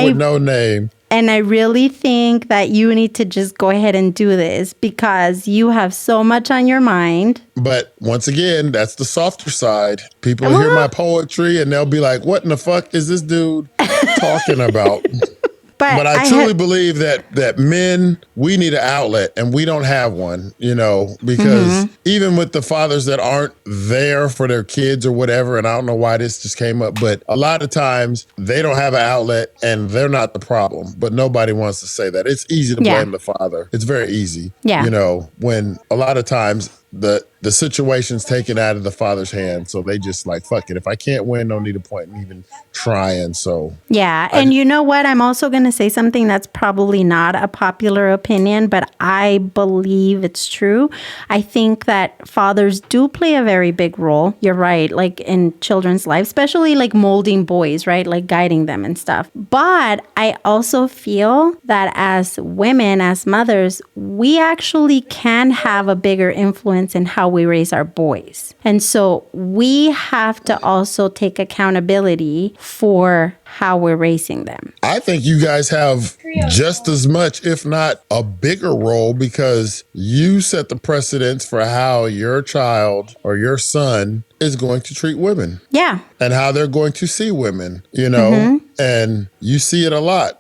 with no name. And I really think that you need to just go ahead and do this because you have so much on your mind. But once again, that's the softer side. People hear my poetry and they'll be like, what in the fuck is this dude talking about? But I truly believe that men, we need an outlet, and we don't have one, because even with the fathers that aren't there for their kids or whatever, and I don't know why this just came up, but a lot of times they don't have an outlet and they're not the problem, but nobody wants to say that. It's easy to blame the father. It's very easy. Yeah. When a lot of times the the situation's taken out of the father's hands. So they just like, fuck it. If I can't win, no need a point in even trying. So yeah. And you know what? I'm also going to say something that's probably not a popular opinion, but I believe it's true. I think that fathers do play a very big role. You're right. Like in children's lives, especially like molding boys, right? Like guiding them and stuff. But I also feel that as women, as mothers, we actually can have a bigger influence in how we raise our boys. And so we have to also take accountability for how we're raising them. I think you guys have just as much, if not a bigger role, because you set the precedence for how your child or your son is going to treat women. Yeah. And how they're going to see women, you know, and you see it a lot.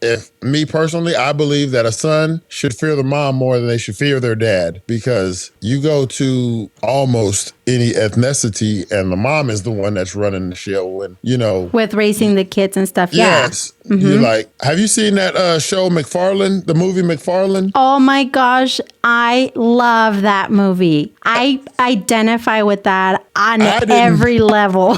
If me personally, I believe that a son should fear the mom more than they should fear their dad, because you go to almost any ethnicity and the mom is the one that's running the show, and you know, with raising the kids and stuff. Yes. Yeah. You like, have you seen that show McFarlane, the movie McFarlane? Oh my gosh, I love that movie. I identify with that on every level.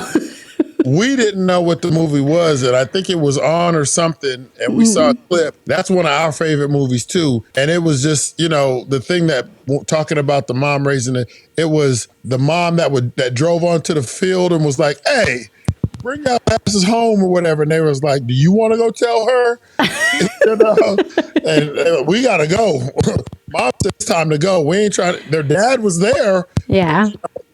We didn't know what the movie was, and I think it was on or something, and we saw a clip. That's one of our favorite movies too. And it was just, you know, the thing that talking about the mom raising it was the mom that drove onto the field and was like, hey, bring your asses home or whatever. And they was like, do you want to go tell her? You know? And we got to go. Mom said it's time to go. We ain't trying to. Their dad was there. Yeah.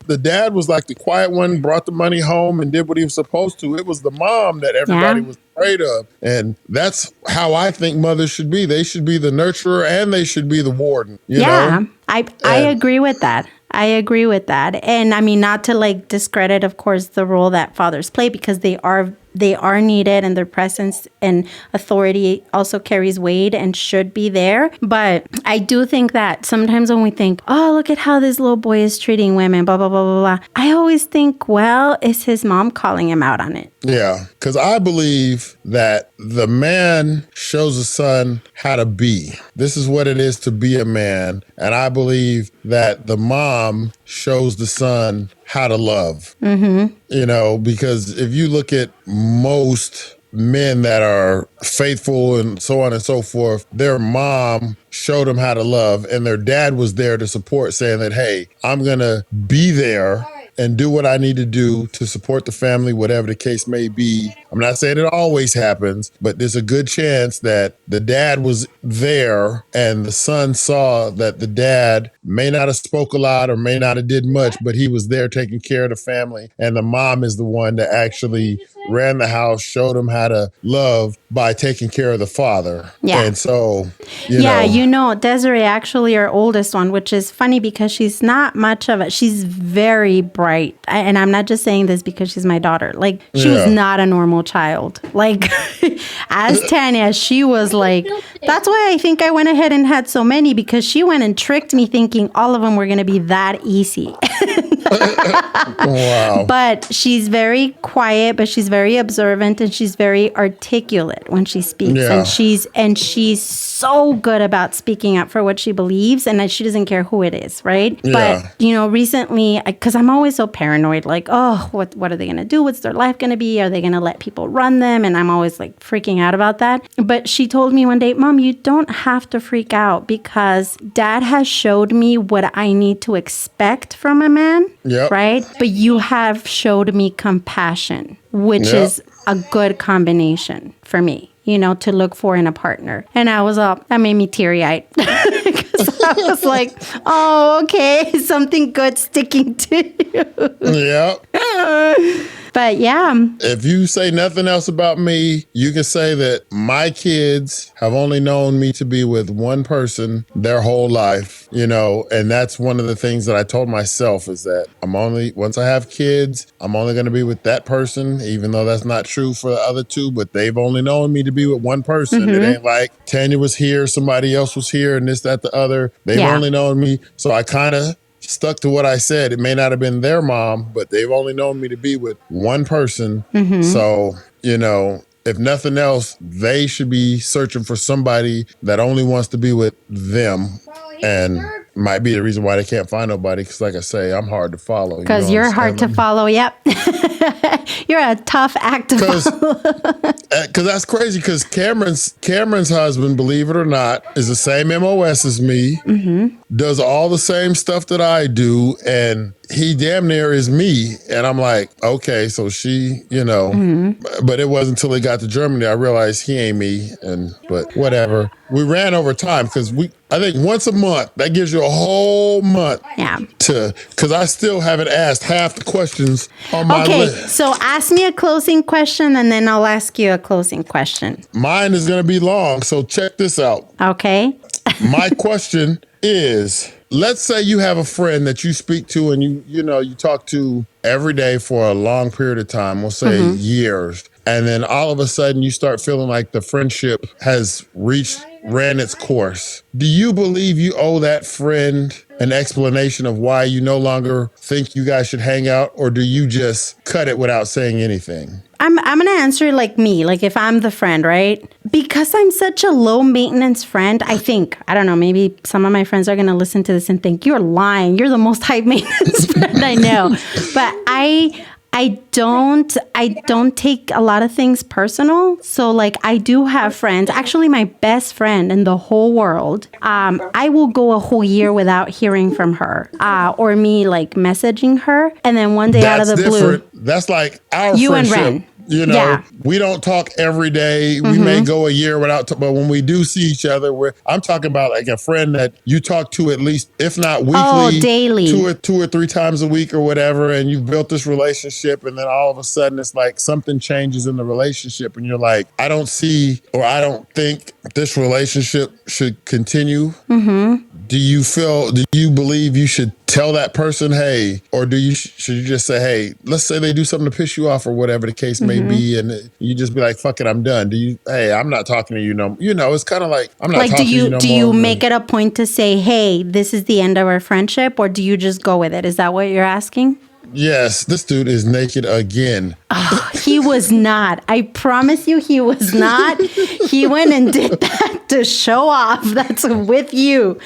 The dad was like the quiet one, brought the money home and did what he was supposed to. It was the mom that everybody was afraid of. And that's how I think mothers should be. They should be the nurturer and they should be the warden. You know? I agree with that. I agree with that. And I mean, not to like discredit, of course, the role that fathers play, because they are needed and their presence and authority also carries weight and should be there. But I do think that sometimes when we think, oh, look at how this little boy is treating women, blah, blah, blah, blah, blah. I always think, well, is his mom calling him out on it? Yeah, because I believe that the man shows the son how to be. This is what it is to be a man. And I believe that the mom shows the son how to love. You know, because if you look at most men that are faithful and so on and so forth, their mom showed them how to love, and their dad was there to support, saying that, hey, I'm going to be there and do what I need to do to support the family, whatever the case may be. I'm not saying it always happens, but there's a good chance that the dad was there and the son saw that the dad may not have spoke a lot or may not have did much, but he was there taking care of the family. And the mom is the one that actually ran the house, showed him how to love by taking care of the father. Yeah. And so, you know, Desiree, actually our oldest one, which is funny because she's not much of she's very bright. And I'm not just saying this because she's my daughter. Like, she was not a normal child. Like, as Tanya, she was like, that's why I think I went ahead and had so many, because she went and tricked me thinking all of them were going to be that easy. Wow. But she's very quiet, but she's very observant, and she's very articulate when she speaks. Yeah. And she's so good about speaking up for what she believes, and that she doesn't care who it is, right? Yeah. But, you know, recently, because I'm always so paranoid, like, oh, what are they going to do? What's their life going to be? Are they going to let people run them? And I'm always like freaking out about that. But she told me one day, Mom, you don't have to freak out, because Dad has showed me what I need to expect from a man. Yep. Right? But you have showed me compassion, which is a good combination for me, you know, to look for in a partner. And that made me teary-eyed. Because I was like, oh, okay, something good sticking to you. Yeah. But yeah. If you say nothing else about me, you can say that my kids have only known me to be with one person their whole life, you know, and that's one of the things that I told myself, is that once I have kids, I'm only going to be with that person, even though that's not true for the other two, but they've only known me to be with one person. It ain't like Tanya was here, somebody else was here, and this, that, the other. They've only known me. So I kind of stuck to what I said. It may not have been their mom, but they've only known me to be with one person. So, you know, if nothing else, they should be searching for somebody that only wants to be with them. And Might be the reason why they can't find nobody. Because like I say, I'm hard to follow. Because you're hard to follow. Yep. You're a tough act to follow. Because that's crazy. Because Cameron's husband, believe it or not, is the same MOS as me. Does all the same stuff that I do, and he damn near is me. And I'm like, okay, so she, but it wasn't until he got to Germany I realized he ain't me. But whatever. We ran over time because I think once a month, that gives you a whole month. Yeah. Because I still haven't asked half the questions on my list. Okay, so ask me a closing question and then I'll ask you a closing question. Mine is going to be long, so check this out. Okay. My question is, let's say you have a friend that you speak to and you talk to every day for a long period of time, we'll say years. And then all of a sudden you start feeling like the friendship has ran its course. Do you believe you owe that friend an explanation of why you no longer think you guys should hang out, or do you just cut it without saying anything? I'm going to answer like me, like if I'm the friend, right? Because I'm such a low maintenance friend, I don't know, maybe some of my friends are going to listen to this and think, you're lying. You're the most high maintenance friend I know. But I don't take a lot of things personal. So like I do have friends, actually my best friend in the whole world. I will go a whole year without hearing from her or me like messaging her. And then one day out of the blue. That's like our you friendship. And Ren. Yeah. We don't talk every day. We may go a year without, but when we do see each other, I'm talking about like a friend that you talk to at least, if not weekly, daily, two or three times a week or whatever. And you've built this relationship. And then all of a sudden it's like something changes in the relationship. And you're like, I don't think this relationship should continue. Do you believe you should tell that person, hey, or should you just say, hey, let's say they do something to piss you off or whatever the case may be, and you just be like, fuck it, I'm done. Hey, I'm not talking to you no, it's kind of like, I'm not talking to you no more. Do you make it a point to say, hey, this is the end of our friendship, or do you just go with it? Is that what you're asking? Yes, this dude is naked again. Oh, he was not. I promise you he was not. He went and did that to show off. That's with you.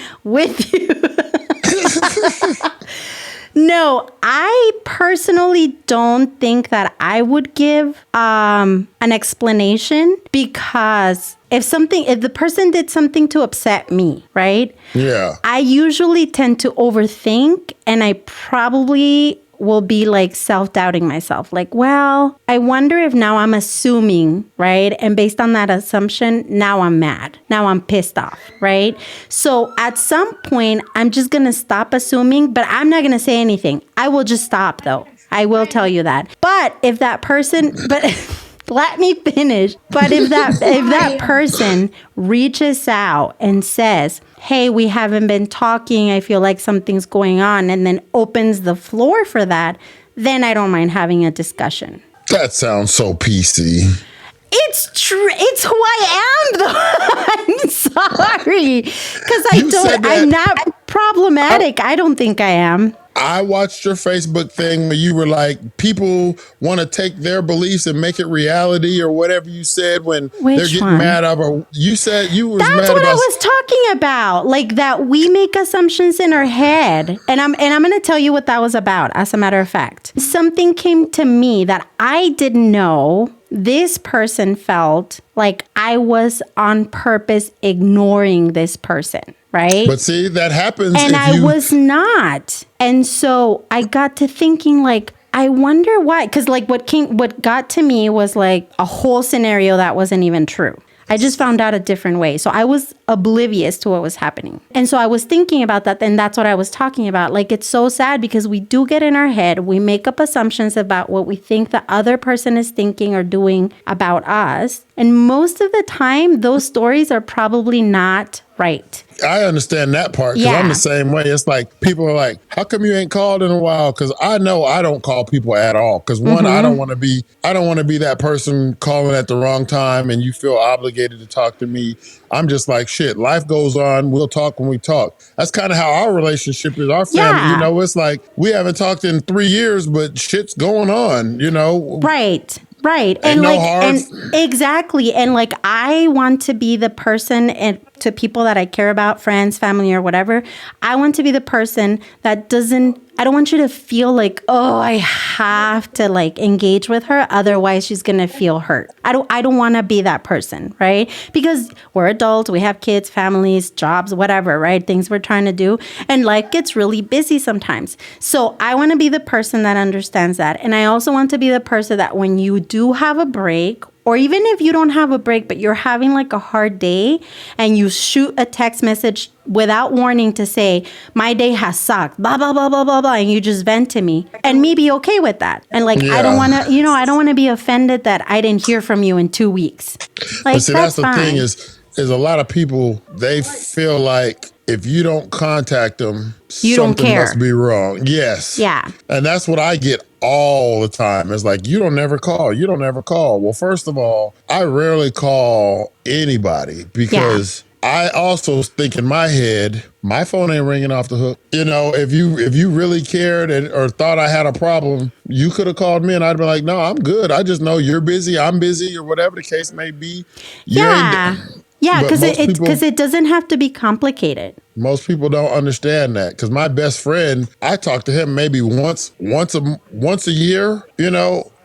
No, I personally don't think that I would give an explanation, because if the person did something to upset me, right? Yeah. I usually tend to overthink, and I probably will be like self-doubting myself. Like, well, I wonder if now I'm assuming, right? And based on that assumption, now I'm mad. Now I'm pissed off, right? So at some point, I'm just going to stop assuming, but I'm not going to say anything. I will just stop though. I will tell you that. But if that person, let me finish. But if that person reaches out and says, hey, we haven't been talking, I feel like something's going on, and then opens the floor for that, then I don't mind having a discussion. That sounds so PC. It's true. It's who I am, though. I'm sorry. Because I'm not problematic. I don't think I am. I watched your Facebook thing where you were like, people want to take their beliefs and make it reality, or whatever you said when they're getting mad over. You said you were mad about. That's what I was talking about. Like that we make assumptions in our head. And I'm going to tell you what that was about, as a matter of fact. Something came to me that I didn't know. This person felt like I was on purpose ignoring this person. Right? But see, that happens. And I was not. And so I got to thinking, like, I wonder why. Because like what got to me was like a whole scenario that wasn't even true. I just found out a different way. So I was oblivious to what was happening. And so I was thinking about that. And that's what I was talking about. Like, it's so sad because we do get in our head. We make up assumptions about what we think the other person is thinking or doing about us. And most of the time, those stories are probably not right. I understand that part, because I'm the same way. It's like people are like, how come you ain't called in a while? Because I know I don't call people at all. Because one, I don't want to be that person calling at the wrong time and you feel obligated to talk to me. I'm just like, shit, life goes on. We'll talk when we talk. That's kind of how our relationship is. Our family, it's like we haven't talked in 3 years, but shit's going on, Right. Right. And exactly. And like, I want to be the person, and to people that I care about, friends, family, or whatever, I want to be the person that I don't want you to feel like, oh, I have to like engage with her. Otherwise she's going to feel hurt. I don't want to be that person. Right. Because we're adults, we have kids, families, jobs, whatever, right? Things we're trying to do. And life gets really busy sometimes. So I want to be the person that understands that. And I also want to be the person that when you do have a break, or even if you don't have a break, but you're having like a hard day and you shoot a text message without warning to say, my day has sucked, blah, blah, blah, blah, blah, blah, and you just vent to me and me be okay with that. And like, I don't want to, I don't want to be offended that I didn't hear from you in 2 weeks. Like, but see, that's the thing is a lot of people, they feel like if you don't contact them, you something don't care. Must be wrong. Yes. Yeah. And that's what I get all the time. It's like, you don't ever call. You don't ever call. Well, first of all, I rarely call anybody because I also think in my head, my phone ain't ringing off the hook. If you really cared or thought I had a problem, you could have called me and I'd be like, no, I'm good. I just know you're busy. I'm busy, or whatever the case may be. Yeah, because it doesn't have to be complicated. Most people don't understand that, because my best friend, I talk to him maybe once a year,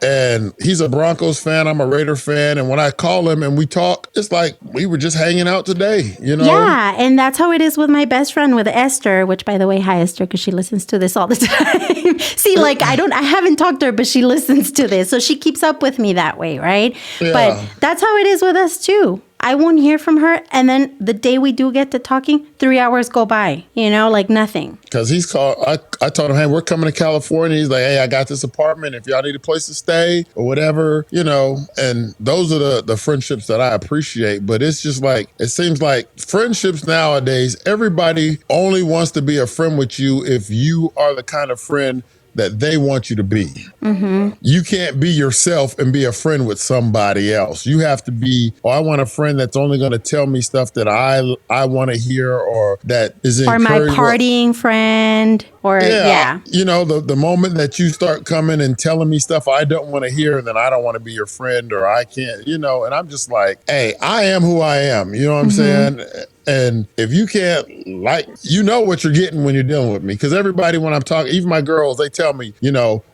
and he's a Broncos fan. I'm a Raider fan. And when I call him and we talk, it's like we were just hanging out today, Yeah, and that's how it is with my best friend, with Esther, which, by the way, hi, Esther, because she listens to this all the time. See, like, I haven't talked to her, but she listens to this. So she keeps up with me that way, right? Yeah. But that's how it is with us, too. I won't hear from her. And then the day we do get to talking, 3 hours go by, like nothing. Because he's called, I told him, hey, we're coming to California. He's like, hey, I got this apartment. If y'all need a place to stay or whatever, and those are the friendships that I appreciate. But it's just like, it seems like friendships nowadays, everybody only wants to be a friend with you if you are the kind of friend that they want you to be. Mm-hmm. You can't be yourself and be a friend with somebody else. You have to be, I want a friend that's only going to tell me stuff that I want to hear, or that is or my partying friend, or the moment that you start coming and telling me stuff I don't want to hear, then I don't want to be your friend, or I can't, and I'm just like, hey, I am who I am. You know what I'm saying? And if you can't, what you're getting when you're dealing with me. Because everybody, when I'm talking, even my girls, they tell me,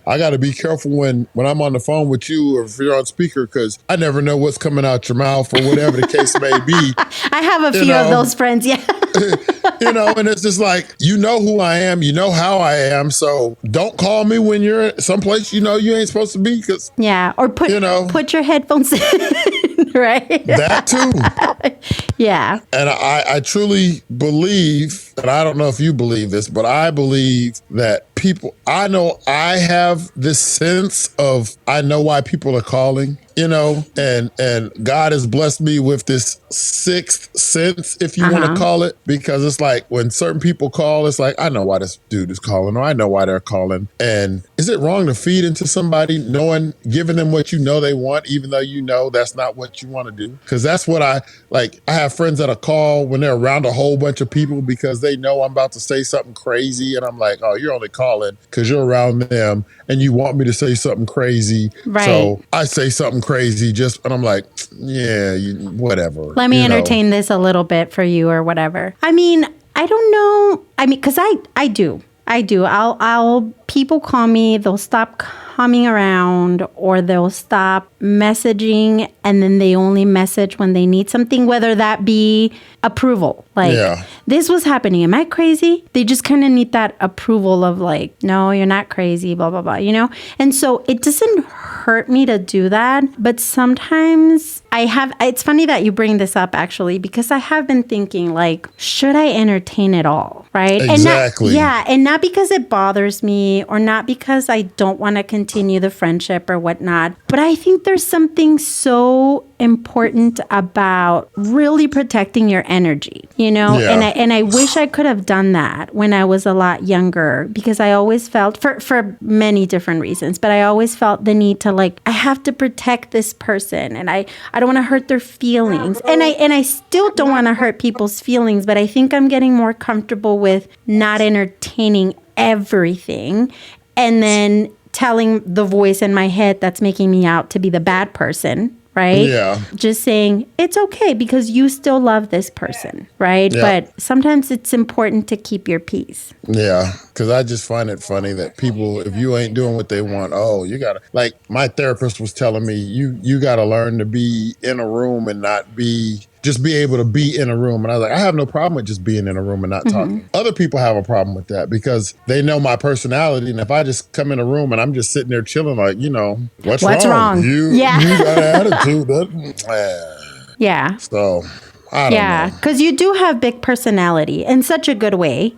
I got to be careful when I'm on the phone with you, or if you're on speaker, because I never know what's coming out your mouth, or whatever the case may be. I have a few of those friends, yeah. And it's just like, who I am, how I am. So don't call me when you're someplace you ain't supposed to be. Or put your headphones in, right? That too. Yeah. And I truly believe, and I don't know if you believe this, but I believe that I know I have this sense of, I know why people are calling, and God has blessed me with this sixth sense, if you want to call it, because it's like when certain people call, it's like, I know why this dude is calling, or I know why they're calling. And is it wrong to feed into somebody, giving them what they want, even though that's not what you want to do? Because that's what I have friends that'll call when they're around a whole bunch of people because they know I'm about to say something crazy. And I'm like, oh, you're only calling because you're around them and you want me to say something crazy. Right. So I say something crazy and I'm like, yeah, whatever. Let me entertain this a little bit for you, or whatever. I mean, I don't know. I mean, because I do. People call me, they'll stop coming around, or they'll stop messaging, and then they only message when they need something, whether that be approval. This was happening. Am I crazy? They just kind of need that approval of like, no, you're not crazy, blah, blah, blah, And so it doesn't hurt me to do that. But sometimes it's funny that you bring this up, actually, because I have been thinking, like, should I entertain it all? Right? Exactly. And not because it bothers me, or not because I don't want to continue the friendship or whatnot. But I think there's something so important about really protecting your energy, Yeah. And I wish I could have done that when I was a lot younger, because I always felt, for many different reasons, but I always felt the need to, like, I have to protect this person, and I don't want to hurt their feelings. And I still don't want to hurt people's feelings, but I think I'm getting more comfortable with not entertaining everything, and then telling the voice in my head that's making me out to be the bad person. Right? Yeah. Just saying it's okay because you still love this person, right? Yeah. But sometimes it's important to keep your peace. Yeah, because I just find it funny that people, if you ain't doing what they want, you gotta, like my therapist was telling me, you gotta learn to be in a room and not just be able to be in a room. And I was like, I have no problem with just being in a room and not talking. Other people have a problem with that because they know my personality. And if I just come in a room and I'm just sitting there chilling, like, what's wrong? You got an attitude. Yeah. So I don't know. Because you do have big personality in such a good way,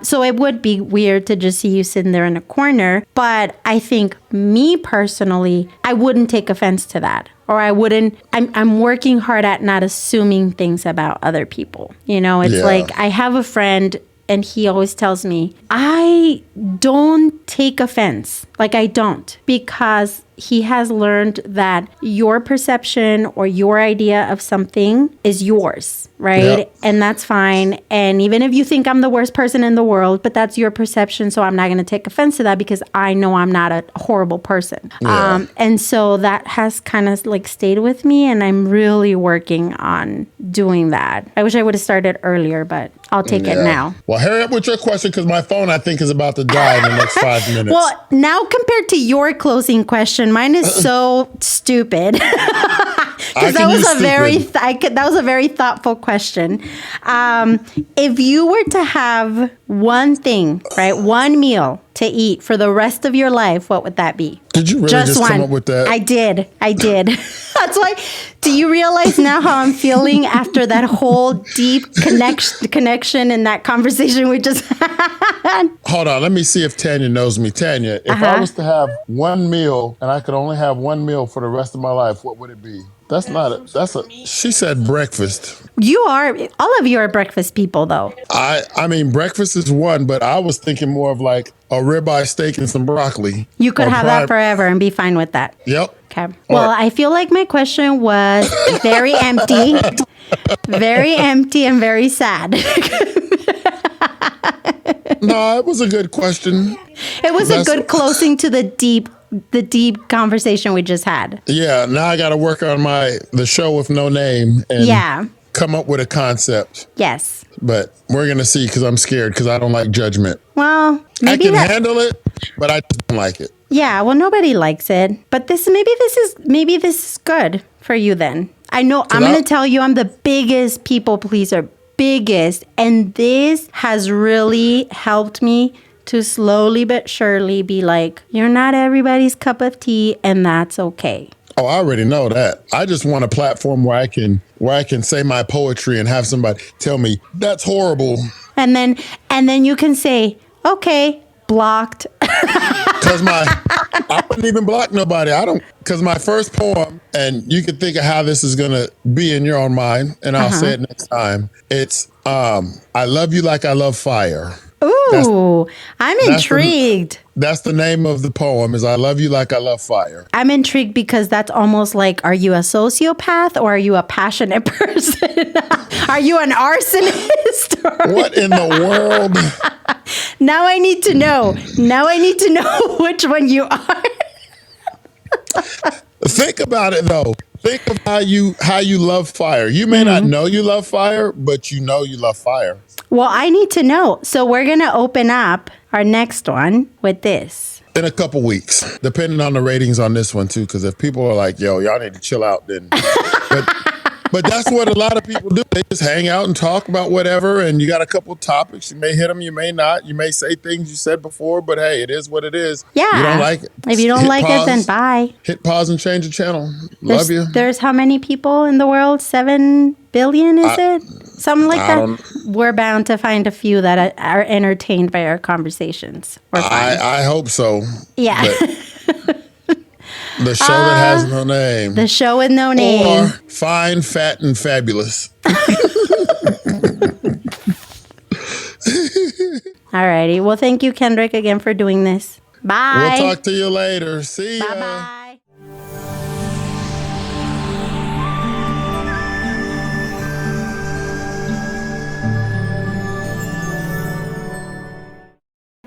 So it would be weird to just see you sitting there in a corner. But I think me personally, I wouldn't take offense to that. Or I wouldn't, I'm working hard at not assuming things about other people. It's like I have a friend and he always tells me, I don't take offense. Like I don't, because he has learned that your perception or your idea of something is yours, right? Yep. And that's fine. And even if you think I'm the worst person in the world, but that's your perception, so I'm not going to take offense to that because I know I'm not a horrible person. Yeah. And so that has kind of like stayed with me, and I'm really working on doing that. I wish I would have started earlier, but I'll take it now. Well, hurry up with your question because my phone, I think, is about to die in the next 5 minutes. Well, now compared to your closing question, mine is so stupid. Because that was a very thoughtful question. If you were to have one thing, right, one meal to eat for the rest of your life, what would that be? Did you really just come up with that? I did. That's why. Do you realize now how I'm feeling after that whole deep connection in that conversation we just had? Hold on. Let me see if Tanya knows me. Tanya, if I was to have one meal and I could only have one meal for the rest of my life, what would it be? She said breakfast. All of you are breakfast people, though. I mean, breakfast is one, but I was thinking more of like a ribeye steak and some broccoli. You could have that forever and be fine with that. Yep. Okay. Well, I feel like my question was very empty, very empty and very sad. No, it was a good question. It was a good closing to the deep conversation we just had. Yeah, now I got to work on the show with no name and come up with a concept. Yes. But we're going to see because I'm scared because I don't like judgment. Well, maybe I can handle it, but I just don't like it. Yeah, well, nobody likes it. But maybe this is good for you then. I know I'm going to tell you I'm the biggest people pleaser, and this has really helped me to slowly but surely be like, you're not everybody's cup of tea, and that's okay. Oh, I already know that. I just want a platform where I can say my poetry and have somebody tell me that's horrible. And then you can say, okay, blocked. Because I wouldn't even block nobody. Because my first poem, and you can think of how this is going to be in your own mind, and I'll say it next time. It's, I love you like I love fire. Ooh, I'm intrigued. That's the name of the poem, is I love you like I love fire. I'm intrigued because that's almost like, are you a sociopath or are you a passionate person? Are you an arsonist? What in the world? Now I need to know. Which one you are. Think about it, though. Think of how you love fire. You may not know you love fire, but you know you love fire. Well, I need to know. So we're going to open up our next one with this. In a couple weeks, depending on the ratings on this one, too. Because if people are like, yo, y'all need to chill out, then... But that's what a lot of people do. They just hang out and talk about whatever, and you got a couple topics. You may hit them, you may not. You may say things you said before, but hey, it is what it is. Yeah. You don't like it. If you don't like it, then bye. Hit pause and change the channel. Love you. There's how many people in the world? 7 billion, is it? Something like that? We're bound to find a few that are entertained by our conversations. I hope so. Yeah. The show that has no name. The show with no name. Or fine, fat, and fabulous. Alrighty. Well, thank you, Kendrick, again for doing this. Bye. We'll talk to you later. See ya. Bye-bye.